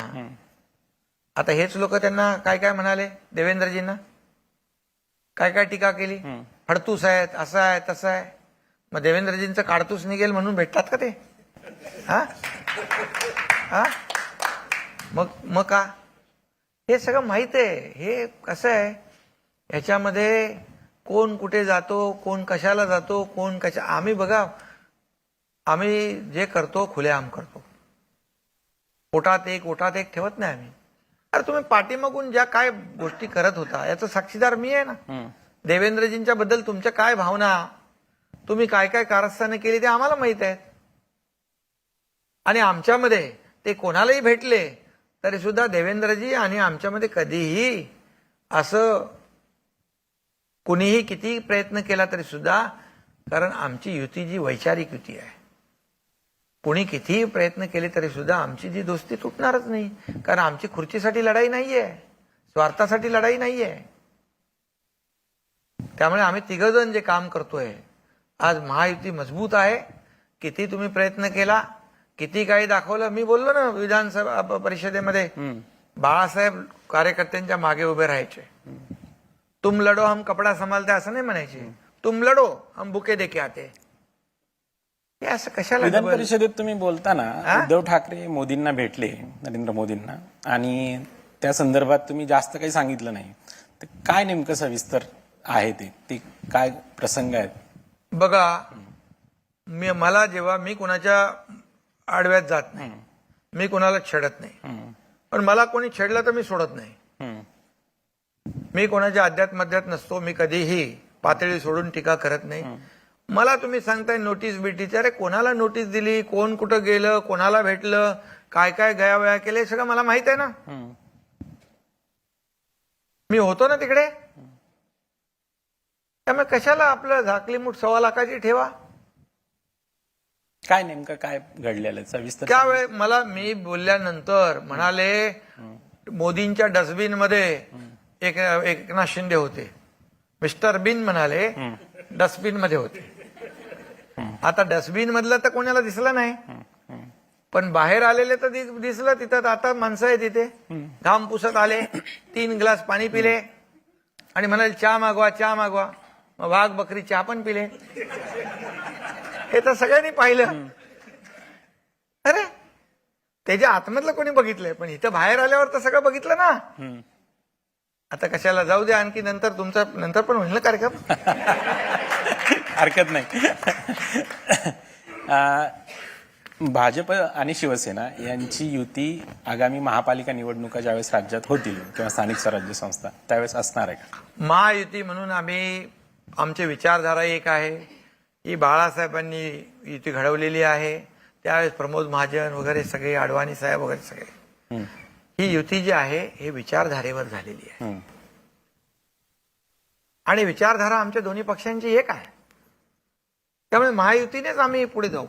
आता हेच लोक त्यांना काय काय म्हणाले, देवेंद्रजींना काय काय टीका केली, फडतूस आहेत, असं आहे तसं आहे. मग देवेंद्रजींचं काडतूस निघेल म्हणून भेटतात का ते? हा मग का? हे सगळं माहित आहे. हे कसं आहे, ह्याच्यामध्ये कोण कुठे जातो, कोण कशाला जातो, कोण कशा. आम्ही बघा, आम्ही जे करतो खुलेआम करतो, ओटात एक ठेवत नाही आम्ही. अरे तुम्ही पाठीमागून ज्या काय गोष्टी करत होता याचा साक्षीदार मी आहे ना. देवेंद्रजींच्या बद्दल तुमच्या काय भावना, तुम्ही काय काय कारस्थाने केली ते आम्हाला माहित आहेत. आणि आमच्यामध्ये ते कोणालाही भेटले तरी सुद्धा देवेंद्रजी आणि आमच्यामध्ये कधीही असं कुणीही किती प्रयत्न केला तरी सुद्धा, कारण आमची युती जी वैचारिक युती आहे, कुणी कितीही प्रयत्न केले तरी सुद्धा आमची जी दोस्ती तुटणारच नाही. कारण आमची खुर्चीसाठी लढाई नाहीये, स्वार्थासाठी लढाई नाहीये. त्यामुळे आम्ही तिघजण जे काम करतोय, आज महायुती मजबूत आहे. किती तुम्ही प्रयत्न केला, किती काही दाखवलं. मी बोललो ना विधानसभा परिषदेमध्ये, बाळासाहेब कार्यकर्त्यांच्या मागे उभे राहायचे. तुम लढो हम कपडा संभालते असं नाही म्हणायचे, तुम लढो हम बुके देके आते. हे असं कशाला विधान डबल? परिषदेत तुम्ही बोलताना उद्धव ठाकरे मोदींना भेटले, नरेंद्र मोदींना, आणि त्या संदर्भात तुम्ही जास्त काही सांगितलं नाही. तर काय नेमकं सविस्तर आहे ते काय प्रसंग आहेत? बघा, मला जेव्हा मी कुणाच्या आडव्यात जात नाही, मी कुणाला छेडत नाही, पण मला कोणी छेडलं तर मी सोडत नाही. मी कोणाच्या अध्यात मध्यात नसतो. मी कधीही पातळी सोडून टीका करत नाही. मला तुम्ही सांगताय नोटीस बिटीची, अरे कोणाला नोटीस दिली, कोण कुठं गेलं, कोणाला भेटलं, काय काय गयावया केले, सगळं मला माहित आहे ना. मी होतो ना तिकडे. त्यामुळे कशाला आपलं झाकली मूठ 1.25 लाखाची ठेवा. काय नेमकं काय घडलेलं सविस्तर? त्यावेळे मला मी बोलल्यानंतर म्हणाले मोदींच्या डस्टबिन मध्ये एकनाथ शिंदे होते. मिस्टर बिन म्हणाले डस्टबिन मध्ये होते. आता डस्टबिन मधलं तर कोणाला दिसलं नाही, पण बाहेर आलेले तर दिसलं. तिथं आता माणसं आहे, तिथे घाम पुसत आले, 3 ग्लास पाणी पिले आणि म्हणाले चहा मागवा, चहा मागवा. मग वाघ बकरी चहा पण पिले. हे तर सगळ्यांनी पाहिलं. अरे त्याच्या आतमधलं कोणी बघितलंय, पण इथं बाहेर आल्यावर तर सगळं बघितलं ना. आता कशाला जाऊ द्या, आणखी नंतर पण होईल ना कार्यक्रम. हरकत नाही. भाजप आणि शिवसेना यांची युती आगामी महापालिका निवडणुका ज्यावेळेस राज्यात होतील किंवा स्थानिक स्वराज्य संस्था, त्यावेळेस असणार आहे का? महायुती म्हणून आमची विचारधारा एक आहे. ही बाळासाहेबांनी युती घडवलेली आहे. त्यावेळेस प्रमोद महाजन वगैरे सगळे, अडवाणी साहेब वगैरे सगळे, ही युती जी आहे हे विचारधारेवर झालेली आहे. आणि विचारधारा आमच्या दोन्ही पक्षांची एक आहे. त्यामुळे महायुतीनेच आम्ही पुढे जाऊ.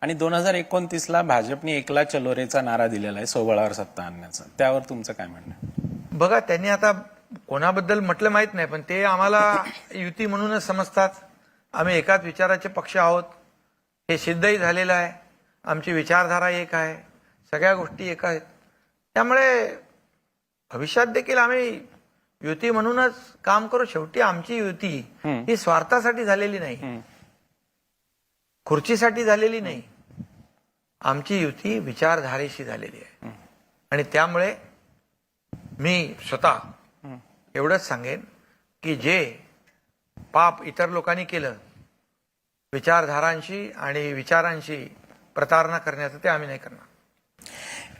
आणि 2029ला भाजपने एकला चलोरेचा नारा दिलेला आहे सोबळावर सत्ता आणण्याचा, त्यावर तुमचं काय म्हणणं आहे? बघा, त्यांनी आता कोणाबद्दल म्हटलं माहित नाही, पण ते आम्हाला युती म्हणूनच समजतात. आम्ही एकाच विचाराचे पक्ष आहोत, हे सिद्धही झालेलं आहे. आमची विचारधारा एक आहे, सगळ्या गोष्टी एक आहेत. त्यामुळे भविष्यात देखील आम्ही युती म्हणूनच काम करू. शेवटी आमची युती ही स्वार्थासाठी झालेली नाही, खुर्चीसाठी झालेली नाही. आमची युती विचारधारेशी झालेली आहे. आणि त्यामुळे मी स्वतः एवढंच सांगेन की जे पाप इतर लोकांनी केलं, विचारधारांशी आणि विचारांशी प्रतारणा करण्याचं, ते आम्ही नाही करणार.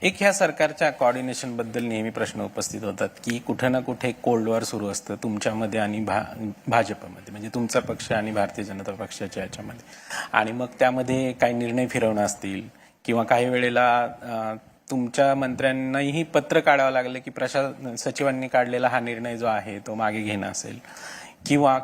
एक ह्या सरकारच्या कोऑर्डिनेशन बद्दल नेहमी प्रश्न उपस्थित होतात की कुठे ना कुठे कोल्ड वॉर सुरू असतं तुमच्यामध्ये आणि भाजपमध्ये, म्हणजे तुमचा पक्ष आणि भारतीय जनता पक्षाच्या याच्यामध्ये, आणि मग त्यामध्ये काही निर्णय फिरवणं असतील किंवा काही वेळेला तुमच्या मंत्र्यांनाही पत्र काढावं लागलं की सचिवांनी काढलेला हा निर्णय जो आहे तो मागे घेणं असेल, किंवा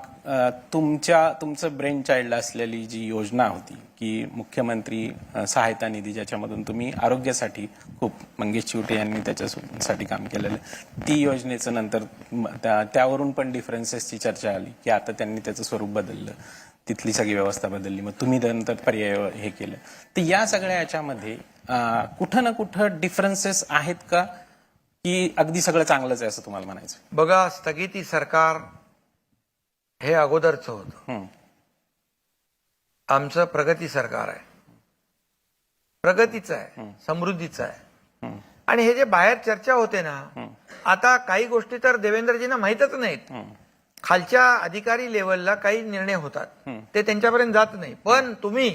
तुमचं ब्रेन चाइल्ड असलेली जी योजना होती की मुख्यमंत्री सहायता निधी, ज्याच्यामधून तुम्ही आरोग्यासाठी खूप मंगेश चिवटे यांनी त्याच्यासाठी काम केलेलं, ती योजनेचं नंतर त्यावरून पण डिफरन्सेसची चर्चा आली की आता त्यांनी त्याचं स्वरूप बदललं, तिथली सगळी व्यवस्था बदलली, मग तुम्ही नंतर पर्याय हे केलं. तर या सगळ्या याच्यामध्ये कुठं ना कुठं डिफरन्सेस आहेत का, की अगदी सगळं चांगलंच आहे असं तुम्हाला म्हणायचं? बघा, स्थगिती सरकार हे अगोदरचं होतं. आमचं प्रगती सरकार आहे, प्रगतीचं आहे, समृद्धीचं आहे. आणि हे जे बाहेर चर्चा होते ना, आता काही गोष्टी तर देवेंद्रजींना माहीतच नाहीत. खालच्या अधिकारी लेवलला काही निर्णय होतात, ते त्यांच्यापर्यंत जात नाही. पण तुम्ही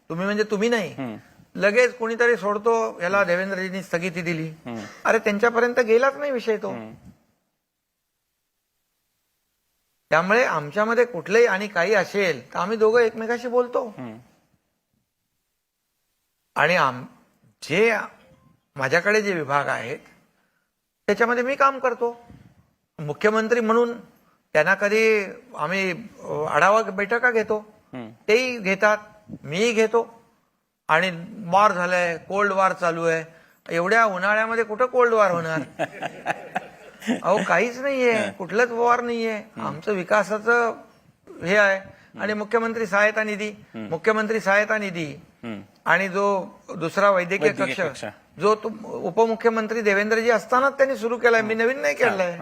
म्हणजे तुम्ही नाही, लगेच कोणीतरी सोडतो, याला देवेंद्रजींनी स्थगिती दिली. अरे त्यांच्यापर्यंत गेलाच नाही विषय तो. त्यामुळे आमच्यामध्ये कुठलंही आणि काही असेल तर आम्ही दोघं एकमेकाशी बोलतो. आणि जे माझ्याकडे जे विभाग आहेत त्याच्यामध्ये मी काम करतो मुख्यमंत्री म्हणून. त्यांना कधी आम्ही आढावा बैठका घेतो, तेही घेतात, मीही घेतो. आणि वॉर झालंय, कोल्ड वॉर चालू आहे. एवढ्या उन्हाळ्यामध्ये कुठं कोल्ड वॉर होणार? अहो काहीच नाहीये, कुठलंच वॉर नाहीये. आमचं विकासाचं हे आहे. आणि मुख्यमंत्री सहायता निधी आणि जो दुसरा वैद्यकीय कक्ष जो उपमुख्यमंत्री देवेंद्रजी असताना त्यांनी सुरू केलाय, मी नवीन नाही केलाय.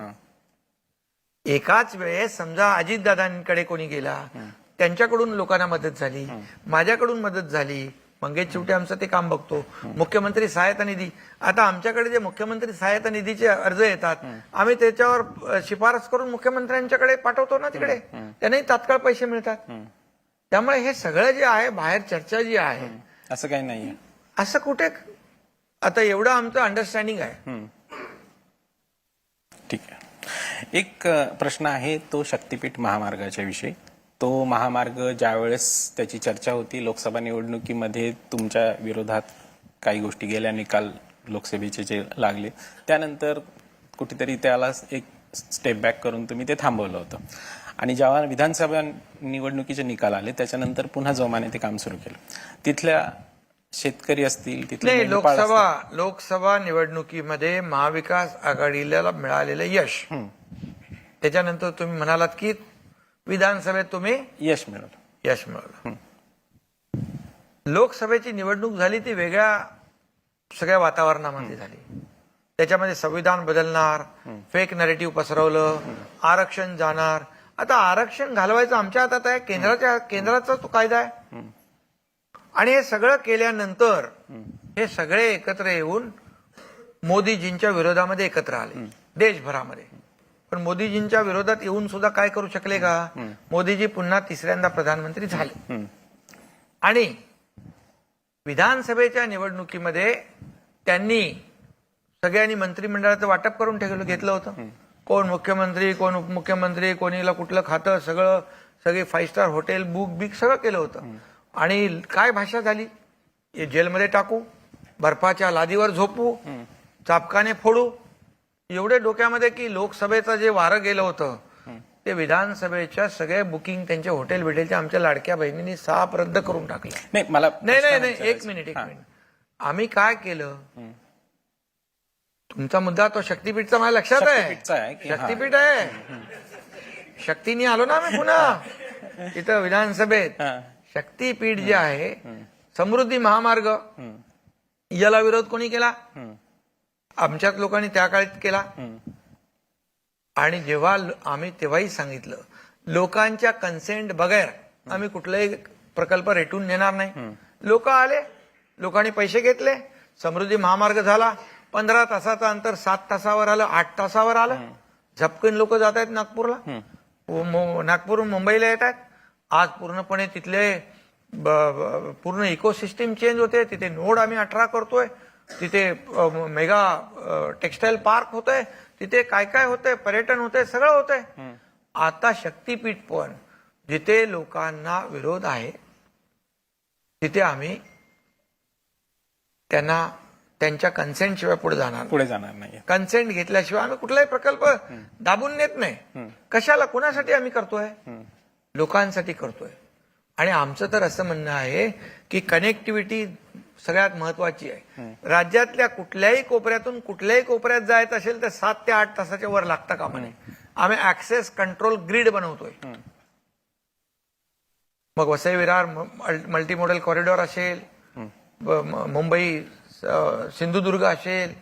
एकाच वेळेस समजा अजितदादांकडे कोणी गेला, त्यांच्याकडून लोकांना मदत झाली, माझ्याकडून मदत झाली. मंगेश चिवटे आमचं ते काम बघतो. मुख्यमंत्री सहायता निधी, आता आमच्याकडे जे मुख्यमंत्री सहायता निधीचे अर्ज येतात, आम्ही त्याच्यावर शिफारस करून मुख्यमंत्र्यांच्याकडे पाठवतो ना, तिकडे त्यांनाही तात्काळ पैसे मिळतात. त्यामुळे हे सगळं जे आहे, बाहेर चर्चा जी आहे, असं काही नाहीये. असं कुठे आता एवढं आमचं अंडरस्टँडिंग आहे. ठीक आहे. एक प्रश्न आहे तो शक्तीपीठ महामार्गाच्या विषयी. तो महामार्ग ज्यावेळेस त्याची चर्चा होती लोकसभा निवडणुकीमध्ये, तुमच्या विरोधात काही गोष्टी गेल्या, निकाल लोकसभेचे जे लागले, त्यानंतर कुठेतरी त्याला एक स्टेप बॅक करून तुम्ही ते थांबवलं होतं. आणि जेव्हा विधानसभा निवडणुकीचे निकाल आले त्याच्यानंतर पुन्हा जोमाने ते काम सुरू केलं. तिथल्या शेतकरी असतील, तिथले नाही, लोकसभा निवडणुकीमध्ये महाविकास आघाडीला मिळालेलं यश, त्याच्यानंतर तुम्ही म्हणालात की विधानसभेत तुम्ही यश मिळवलं. लोकसभेची निवडणूक झाली ती वेगळ्या सगळ्या वातावरणामध्ये झाली. त्याच्यामध्ये संविधान बदलणार, फेक नरेटिव्ह पसरवलं, आरक्षण जाणार. आता आरक्षण घालवायचं आमच्या हातात आहे, केंद्राचा तो कायदा आहे. आणि हे सगळं केल्यानंतर हे सगळे एकत्र येऊन मोदीजींच्या विरोधामध्ये एकत्र आले देशभरामध्ये. पण मोदीजींच्या विरोधात येऊन सुद्धा काय करू शकले का? मोदीजी पुन्हा तिसऱ्यांदा प्रधानमंत्री झाले. आणि विधानसभेच्या निवडणुकीमध्ये त्यांनी सगळ्यांनी मंत्रिमंडळाचं वाटप करून घेतलं होतं. कोण मुख्यमंत्री, कोण उपमुख्यमंत्री, कोणीला कुठलं खातं, सगळे 5 स्टार हॉटेल बुक सगळं केलं होतं. आणि काय भाषा झाली, जेलमध्ये टाकू, बर्फाच्या लादीवर झोपू, चापकाने फोडू, एवढे डोक्यामध्ये की लोकसभेचं जे वारं गेलं होतं ते विधानसभेच्या सगळे बुकिंग त्यांचे हॉटेल भेटेलच्या आमच्या लाडक्या बहिणींनी साप रद्द करून टाकले. नाही, एक मिनिट. आम्ही काय केलं? तुमचा मुद्दा तो शक्तीपीठचा माझ्या लक्षात आहे. शक्तीपीठ आहे, शक्तीने आलो ना आम्ही पुन्हा तिथं विधानसभेत. शक्तीपीठ जे आहे, समृद्धी महामार्ग, याला विरोध कोणी केला? आमच्याच लोकांनी त्या काळात केला. आणि जेव्हा आम्ही तेव्हाही सांगितलं लोकांच्या कन्सेंट बगैर आम्ही कुठलाही प्रकल्प रेटून नेणार नाही. लोक आले, लोकांनी पैसे घेतले, समृद्धी महामार्ग झाला. 15 तासाचं अंतर 7 तासावर आलं, 8 तासावर आलं. झपकन लोक जात आहेत नागपूरला, नागपूरहून मुंबईला येत आहेत. आज पूर्णपणे तिथले पूर्ण इकोसिस्टीम चेंज होते. तिथे नोड आम्ही 18 करतोय, तिथे मेगा टेक्सटाईल पार्क होतोय, तिथे काय काय होतंय, पर्यटन होतंय, सगळं होतंय. आता शक्तीपीठ पण जिथे लोकांना विरोध आहे तिथे आम्ही त्यांना त्यांच्या कन्सेंट शिवाय पुढे जाणार नाही. कन्सेंट घेतल्याशिवाय आम्ही कुठलाही प्रकल्प दाबून नेत नाही. कशाला, कुणासाठी आम्ही करतोय? लोकांसाठी करतोय. आणि आमचं तर असं म्हणणं आहे की कनेक्टिव्हिटी सगळ्यात महत्वाची आहे. राज्यातल्या कुठल्याही कोपऱ्यातून कुठल्याही कोपऱ्यात जायचं असेल तर 7 ते 8 तासाच्या वर लागतं कामा नये. आम्ही ऍक्सेस कंट्रोल ग्रीड बनवतोय. मग वसई विरार मल्टीमोडल कॉरिडॉर असेल, मुंबई सिंधुदुर्ग असेल,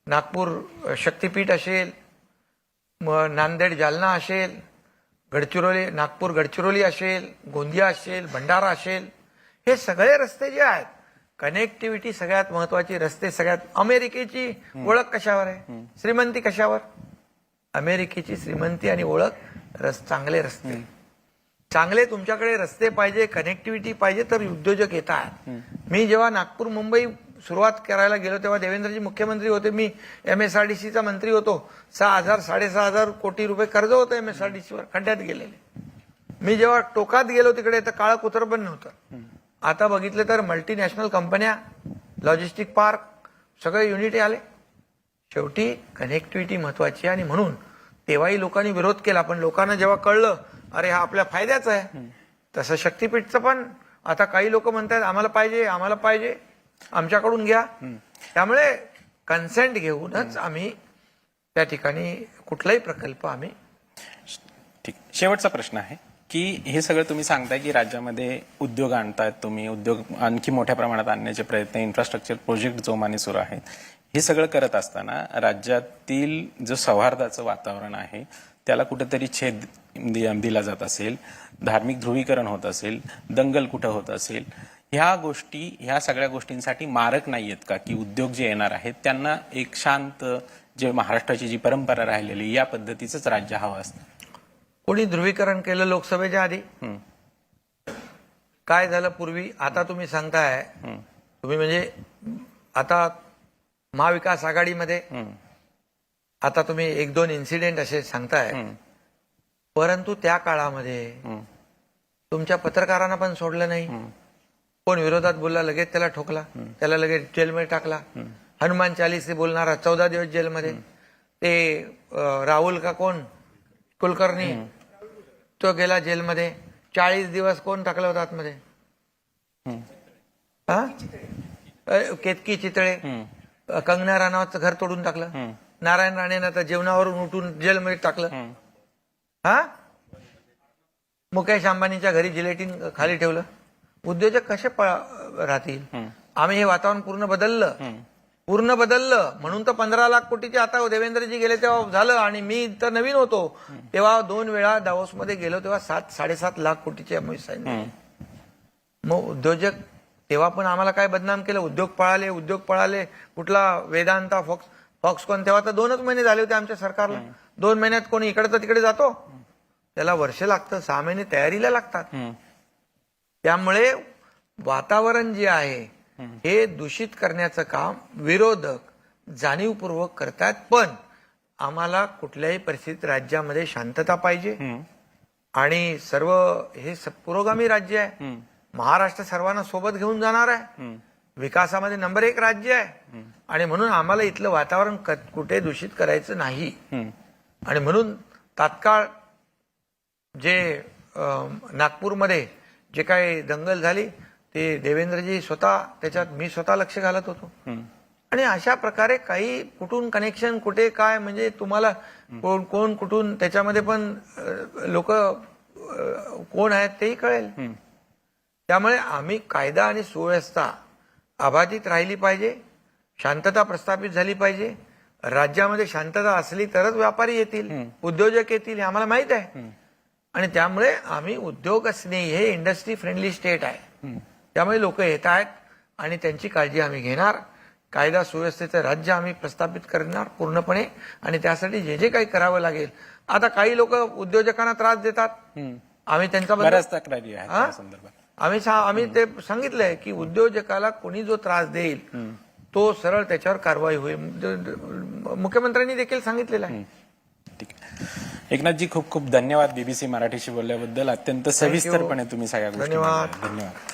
नागपूर शक्तीपीठ असेल, नांदेड जालना असेल, नागपूर गडचिरोली असेल, गोंदिया असेल, भंडारा असेल, हे सगळे रस्ते जे आहेत, कनेक्टिव्हिटी सगळ्यात महत्वाची. रस्ते सगळ्यात, अमेरिकेची ओळख कशावर आहे? श्रीमंती कशावर? अमेरिकेची श्रीमंती आणि ओळख चांगले रस्ते. चांगले तुमच्याकडे रस्ते पाहिजे, कनेक्टिव्हिटी पाहिजे तर उद्योजक येतात. मी जेव्हा नागपूर मुंबई सुरुवात करायला गेलो तेव्हा देवेंद्रजी मुख्यमंत्री होते, मी MSRDCचा मंत्री होतो. 6,000-6,500 कोटी रुपये कर्ज होतं MSRDCवर, खड्ड्यात गेलेले. मी जेव्हा टोकात गेलो तिकडे तर काळं कुत्र पण नव्हतं. आता बघितलं तर मल्टीनॅशनल कंपन्या, लॉजिस्टिक पार्क, सगळे युनिट आले. शेवटी कनेक्टिव्हिटी महत्वाची आहे आणि म्हणून तेव्हाही लोकांनी विरोध केला, पण लोकांना जेव्हा कळलं अरे हा आपल्या फायद्याचा आहे, तसं शक्तीपीठचं पण आता काही लोक म्हणतात आम्हाला पाहिजे आमच्याकडून घ्या. त्यामुळे कन्सेंट घेऊनच आम्ही त्या ठिकाणी कुठलाही प्रकल्प आम्ही. ठीक. शेवटचा प्रश्न आहे की हे सगळं तुम्ही सांगताय की राज्यामध्ये उद्योग आणतायत तुम्ही, उद्योग आणखी मोठ्या प्रमाणात आणण्याचे प्रयत्न, इन्फ्रास्ट्रक्चर प्रोजेक्ट जोमाने सुरू आहेत. हे सगळं करत असताना राज्यातील जो सौहार्दाचं वातावरण आहे त्याला कुठेतरी छेद दिला जात असेल, धार्मिक ध्रुवीकरण होत असेल, दंगल कुठं होत असेल, ह्या सगळ्या गोष्टींसाठी मारक नाही आहेत का? की उद्योग जे येणार आहेत त्यांना एक शांत, जे महाराष्ट्राची जी परंपरा राहिलेली या पद्धतीचंच राज्य हवं असतं. कोणी ध्रुवीकरण केलं लोकसभेच्या आधी? काय झालं पूर्वी? आता तुम्ही सांगताय, तुम्ही म्हणजे आता महाविकास आघाडीमध्ये आता तुम्ही 1-2 इन्सिडेंट असे सांगताय, परंतु त्या काळामध्ये तुमच्या पत्रकारांना पण सोडलं नाही. कोण विरोधात बोलला लगेच त्याला ठोकला, त्याला लगेच जेलमध्ये टाकला. हनुमान चालीसे बोलणारा 14 दिवस जेलमध्ये. ते राहुल का कोण कुलकर्णी तो गेला जेलमध्ये. 40 दिवस कोण टाकलं होतं आतमध्ये? केतकी चितळे. कंगना राणावतचं घर तोडून टाकलं. नारायण राणेनं तर जेवणावरून उठून जेलमध्ये टाकलं. मुकेश अंबानीच्या घरी जिलेटिन खाली ठेवलं. उद्योजक कसे राहतील? आम्ही हे वातावरण पूर्ण बदललं म्हणून तर 15 लाख कोटीचे आता देवेंद्रजी गेले तेव्हा झालं. आणि मी तर नवीन होतो तेव्हा 2 वेळा दावोसमध्ये गेलो तेव्हा 7-7.5 लाख कोटीचे एमओयू साईन. मग उद्योजक तेव्हा पण आम्हाला काय बदनाम केलं? उद्योग पळाले. कुठला वेदांता, फॉक्सकॉन, तेव्हा तर 2च महिने झाले होते आमच्या सरकारला. 2 महिन्यात कोणी इकडे तर तिकडे जातो? त्याला वर्ष लागतं, 6 महिने तयारीला लागतात. त्यामुळे वातावरण जे आहे हे दूषित करण्याचं काम विरोधक जाणीवपूर्वक करतात. पण आम्हाला कुठल्याही परिस्थितीत राज्यामध्ये शांतता पाहिजे आणि सर्व हे पुरोगामी राज्य आहे. महाराष्ट्र सर्वांना सोबत घेऊन जाणार आहे, विकासामध्ये नंबर 1 राज्य आहे. आणि म्हणून आम्हाला इथलं वातावरण कुठे दूषित करायचं नाही. आणि म्हणून तात्काळ जे नागपूरमध्ये जे काही दंगल झाली ते देवेंद्रजी स्वतः त्याच्यात, मी स्वतः लक्ष घालत होतो. आणि अशा प्रकारे काही कुठून कनेक्शन, कुठे काय, म्हणजे तुम्हाला कोण कुठून त्याच्यामध्ये पण लोक कोण आहेत तेही कळेल. त्यामुळे आम्ही कायदा आणि सुव्यवस्था अबाधित राहिली पाहिजे, शांतता प्रस्थापित झाली पाहिजे. राज्यामध्ये शांतता असली तरच व्यापारी येतील, उद्योजक येतील, हे आम्हाला माहित आहे. आणि त्यामुळे आम्ही उद्योग स्नेही, हे इंडस्ट्री फ्रेंडली स्टेट आहे. त्यामुळे लोक येत आहेत आणि त्यांची काळजी आम्ही घेणार. कायदा सुव्यवस्थेचं राज्य आम्ही प्रस्थापित करणार पूर्णपणे. आणि त्यासाठी जे जे काही करावं लागेल. आता काही लोक उद्योजकांना त्रास देतात, आम्ही त्यांचा बऱ्याच तक्रारी आहेत त्या संदर्भात. आम्ही ते सांगितलंय की उद्योजकाला कोणी जो त्रास देईल तो सरळ त्याच्यावर कारवाई होईल. मुख्यमंत्र्यांनी देखील सांगितलेलं आहे. ठीक आहे. एकनाथजी, खूप खूप धन्यवाद बीबीसी मराठीशी बोलल्याबद्दल. अत्यंत सविस्तरपणे तुम्ही सगळ्या गोष्टी धन्यवाद. धन्यवाद.